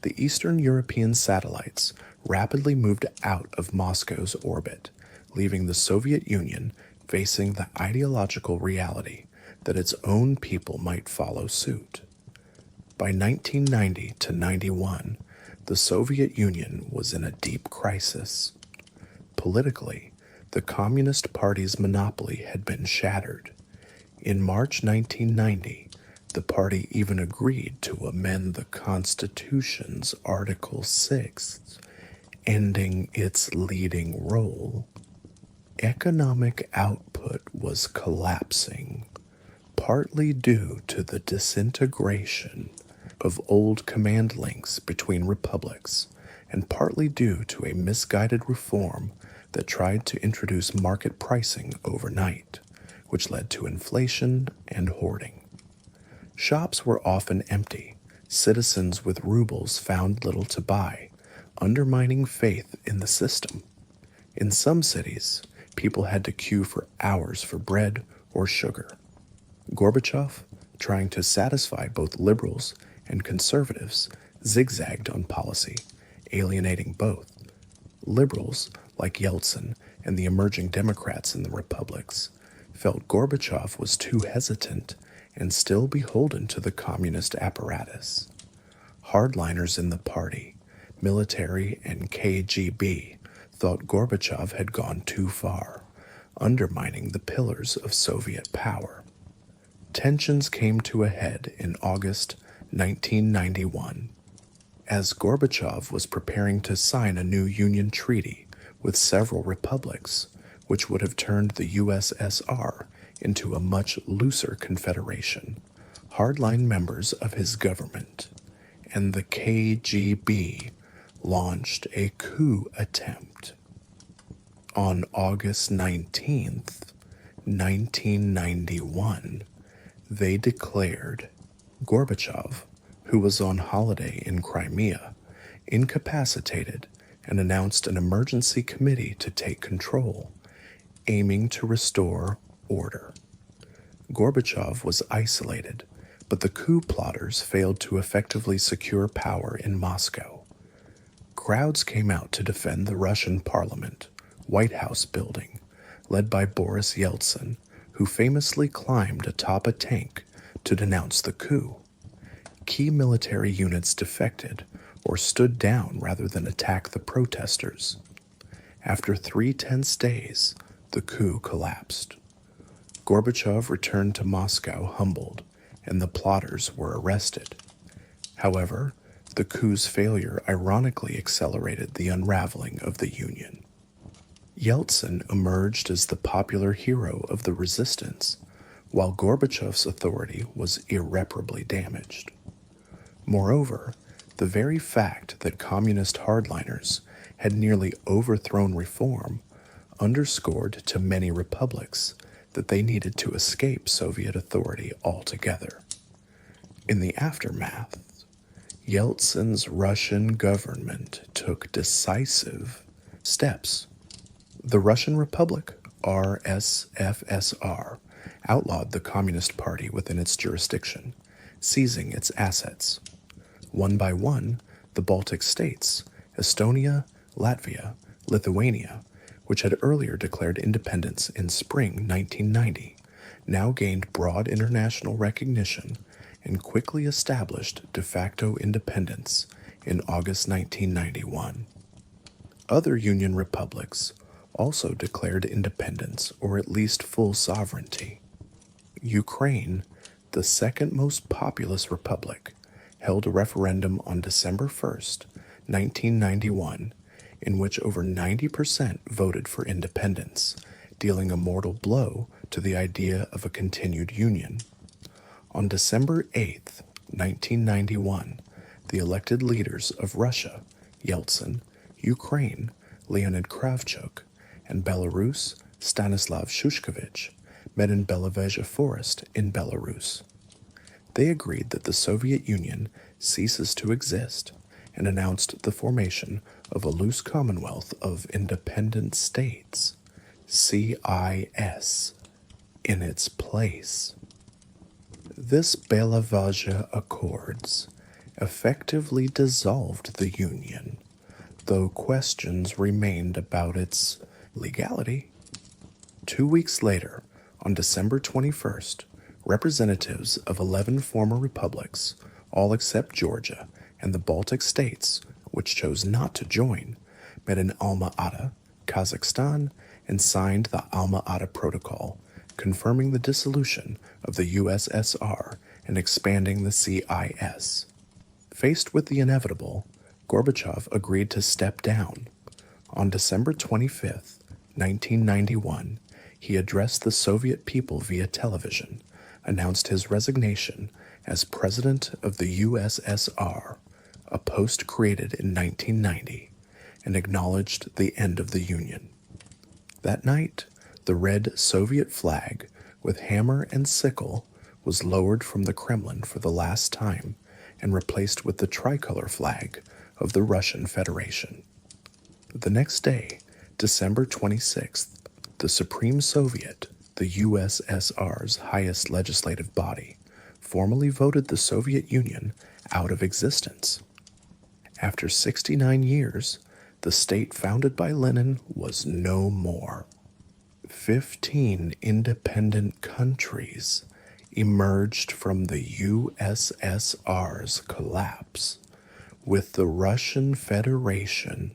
The Eastern European satellites rapidly moved out of Moscow's orbit, leaving the Soviet Union facing the ideological reality that its own people might follow suit. By 1990 to 91, the Soviet Union was in a deep crisis. Politically, the Communist Party's monopoly had been shattered. In March 1990, the party even agreed to amend the Constitution's Article 6, ending its leading role. Economic output was collapsing, partly due to the disintegration of old command links between republics, and partly due to a misguided reform that tried to introduce market pricing overnight, which led to inflation and hoarding. Shops were often empty, Citizens with rubles found little to buy, undermining faith in the system. In some cities, people had to queue for hours for bread or sugar. Gorbachev, trying to satisfy both liberals and conservatives, zigzagged on policy, alienating both. Liberals, like Yeltsin and the emerging Democrats in the republics, felt Gorbachev was too hesitant and still beholden to the communist apparatus. Hardliners in the party, military and KGB, thought Gorbachev had gone too far, undermining the pillars of Soviet power. Tensions came to a head in August 1991, as Gorbachev was preparing to sign a new Union treaty with several republics, which would have turned the USSR into a much looser confederation. Hardline members of his government and the KGB launched a coup attempt. On August 19th, 1991, they declared Gorbachev, who was on holiday in Crimea, incapacitated and announced an emergency committee to take control, aiming to restore order. Gorbachev was isolated, but the coup plotters failed to effectively secure power in Moscow. Crowds came out to defend the Russian parliament, White House building, led by Boris Yeltsin, who famously climbed atop a tank to denounce the coup. Key military units defected or stood down rather than attack the protesters. After 3 tense days, the coup collapsed. Gorbachev returned to Moscow humbled, and the plotters were arrested. However, the coup's failure ironically accelerated the unraveling of the Union. Yeltsin emerged as the popular hero of the resistance, while Gorbachev's authority was irreparably damaged. Moreover, the very fact that communist hardliners had nearly overthrown reform underscored to many republics that they needed to escape Soviet authority altogether. In the aftermath, Yeltsin's Russian government took decisive steps. The Russian Republic, RSFSR, outlawed the Communist Party within its jurisdiction, seizing its assets. One by one, the Baltic states, Estonia, Latvia, Lithuania, which had earlier declared independence in spring 1990, now gained broad international recognition and quickly established de facto independence in August 1991. Other Union republics also declared independence or at least full sovereignty. Ukraine, the second most populous republic, held a referendum on December 1st, 1991, in which over 90% voted for independence, dealing a mortal blow to the idea of a continued union. On December 8th, 1991, the elected leaders of Russia, Yeltsin, Ukraine, Leonid Kravchuk, and Belarus, Stanislav Shushkevich, met in Belovezha Forest in Belarus. They agreed that the Soviet Union ceases to exist and announced the formation of a loose Commonwealth of Independent States, CIS, in its place. This Belovezha Accords effectively dissolved the Union, though questions remained about its legality. 2 weeks later, on December 21st, representatives of 11 former republics, all except Georgia and the Baltic states, which chose not to join, met in Alma-Ata, Kazakhstan, and signed the Alma-Ata Protocol, confirming the dissolution of the USSR and expanding the CIS. Faced with the inevitable, Gorbachev agreed to step down. On December 25th, 1991, he addressed the Soviet people via television, announced his resignation as President of the USSR, a post created in 1990, and acknowledged the end of the Union. That night, the red Soviet flag with hammer and sickle was lowered from the Kremlin for the last time and replaced with the tricolor flag of the Russian Federation. The next day, December 26th, the Supreme Soviet, the USSR's highest legislative body, formally voted the Soviet Union out of existence. After 69 years, the state founded by Lenin was no more. 15 independent countries emerged from the USSR's collapse, with the Russian Federation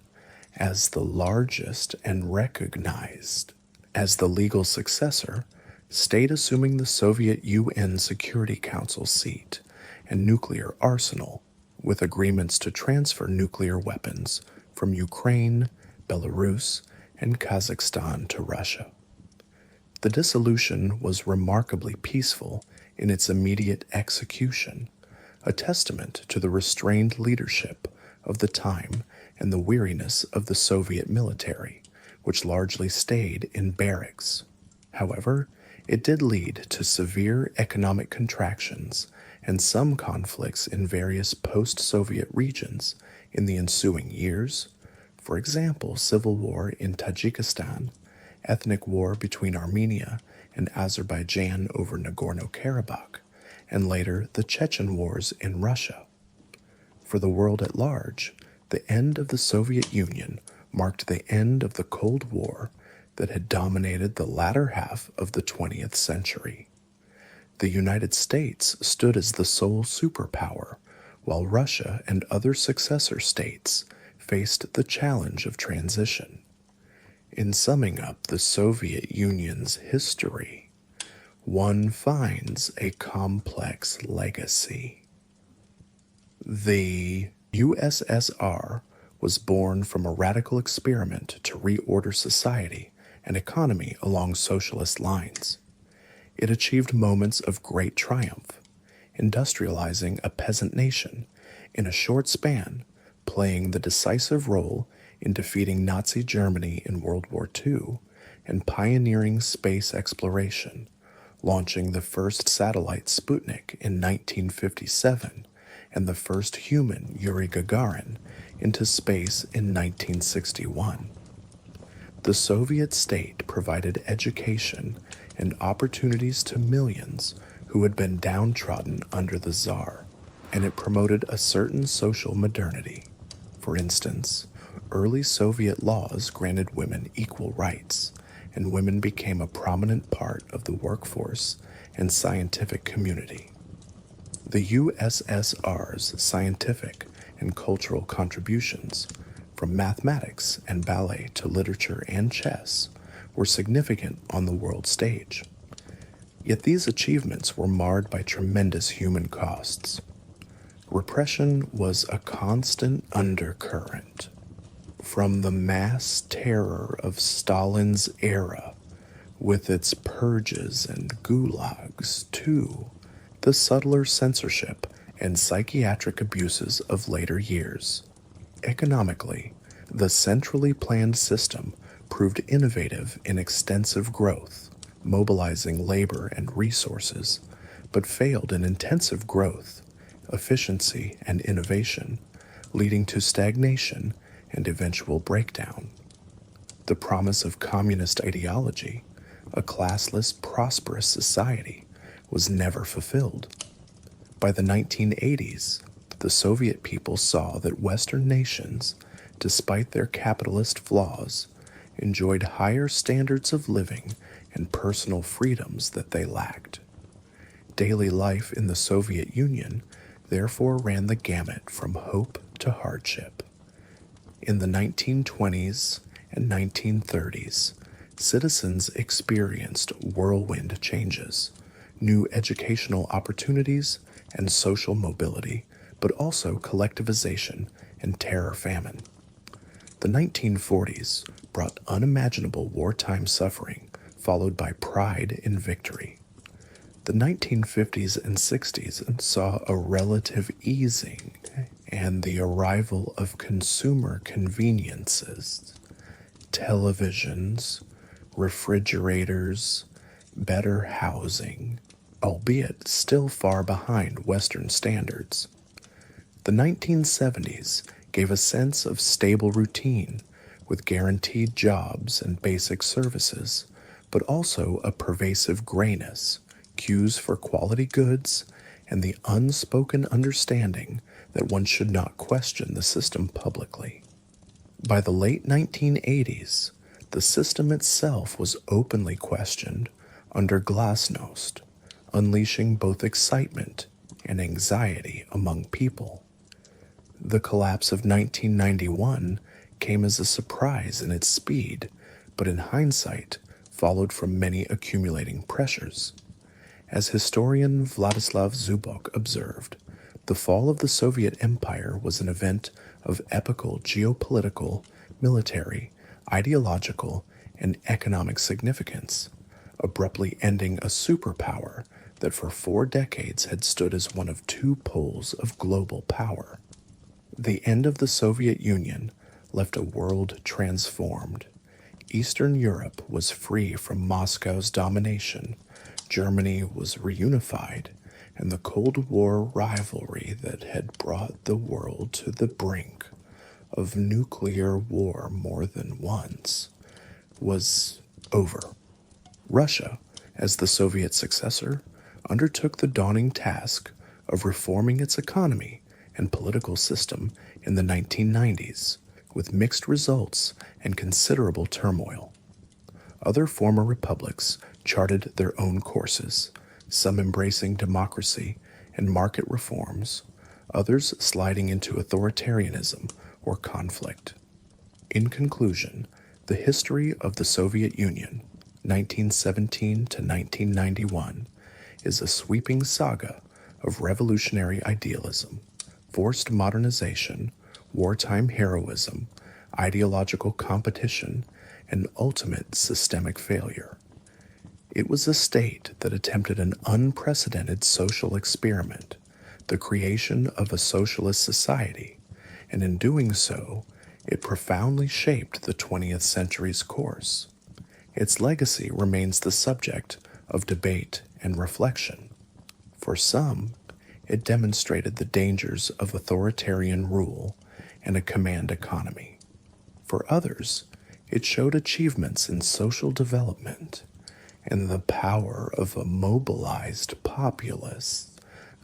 as the largest and recognized as the legal successor, state assuming the Soviet UN Security Council seat and nuclear arsenal, with agreements to transfer nuclear weapons from Ukraine, Belarus, and Kazakhstan to Russia. The dissolution was remarkably peaceful in its immediate execution, a testament to the restrained leadership of the time and the weariness of the Soviet military, which largely stayed in barracks. However, it did lead to severe economic contractions and some conflicts in various post-Soviet regions in the ensuing years. For example, civil war in Tajikistan, ethnic war between Armenia and Azerbaijan over Nagorno-Karabakh, and later the Chechen wars in Russia. For the world at large, the end of the Soviet Union marked the end of the Cold War that had dominated the latter half of the 20th century. The United States stood as the sole superpower, while Russia and other successor states faced the challenge of transition. In summing up the Soviet Union's history, one finds a complex legacy. The USSR was born from a radical experiment to reorder society and economy along socialist lines. It achieved moments of great triumph, industrializing a peasant nation in a short span, playing the decisive role in defeating Nazi Germany in World War II and pioneering space exploration, launching the first satellite Sputnik in 1957 and the first human, Yuri Gagarin, into space in 1961. The Soviet state provided education and opportunities to millions who had been downtrodden under the Tsar, and it promoted a certain social modernity. For instance, early Soviet laws granted women equal rights, and women became a prominent part of the workforce and scientific community. The USSR's scientific and cultural contributions, from mathematics and ballet to literature and chess, were significant on the world stage. Yet these achievements were marred by tremendous human costs. Repression was a constant undercurrent. From the mass terror of Stalin's era, with its purges and gulags, to the subtler censorship and psychiatric abuses of later years. Economically, the centrally planned system proved innovative in extensive growth, mobilizing labor and resources, but failed in intensive growth, efficiency, and innovation, leading to stagnation and eventual breakdown. The promise of communist ideology, a classless, prosperous society, was never fulfilled. By the 1980s, the Soviet people saw that Western nations, despite their capitalist flaws, enjoyed higher standards of living and personal freedoms that they lacked. Daily life in the Soviet Union therefore ran the gamut from hope to hardship. In the 1920s and 1930s, citizens experienced whirlwind changes, new educational opportunities, and social mobility, but also collectivization and terror famine. The 1940s brought unimaginable wartime suffering, followed by pride in victory. The 1950s and 60s saw a relative easing and the arrival of consumer conveniences, televisions, refrigerators, better housing, albeit still far behind Western standards. The 1970s gave a sense of stable routine with guaranteed jobs and basic services, but also a pervasive grayness, cues for quality goods, and the unspoken understanding that one should not question the system publicly. By the late 1980s, the system itself was openly questioned under glasnost, unleashing both excitement and anxiety among people. The collapse of 1991 came as a surprise in its speed, but in hindsight followed from many accumulating pressures. As historian Vladislav Zubok observed, the fall of the Soviet Empire was an event of epochal geopolitical, military, ideological, and economic significance, abruptly ending a superpower that for 4 decades had stood as one of 2 poles of global power. The end of the Soviet Union left a world transformed. Eastern Europe was free from Moscow's domination, Germany was reunified, and the Cold War rivalry that had brought the world to the brink of nuclear war more than once was over. Russia, as the Soviet successor, undertook the daunting task of reforming its economy and political system in the 1990s, with mixed results and considerable turmoil. Other former republics charted their own courses, some embracing democracy and market reforms, others sliding into authoritarianism or conflict. In conclusion, the history of the Soviet Union, 1917 to 1991, is a sweeping saga of revolutionary idealism, forced modernization, wartime heroism, ideological competition, and ultimate systemic failure. It was a state that attempted an unprecedented social experiment, the creation of a socialist society, and in doing so, it profoundly shaped the 20th century's course. Its legacy remains the subject of debate and reflection. For some, it demonstrated the dangers of authoritarian rule and a command economy. For others, it showed achievements in social development and the power of a mobilized populace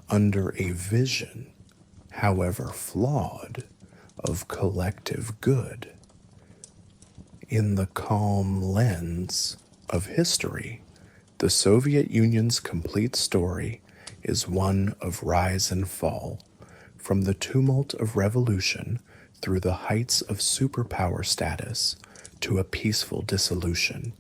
under a vision, however flawed, of collective good. In the calm lens of history, the Soviet Union's complete story is one of rise and fall, from the tumult of revolution through the heights of superpower status to a peaceful dissolution,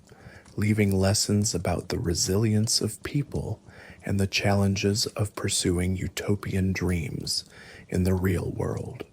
leaving lessons about the resilience of people and the challenges of pursuing utopian dreams in the real world.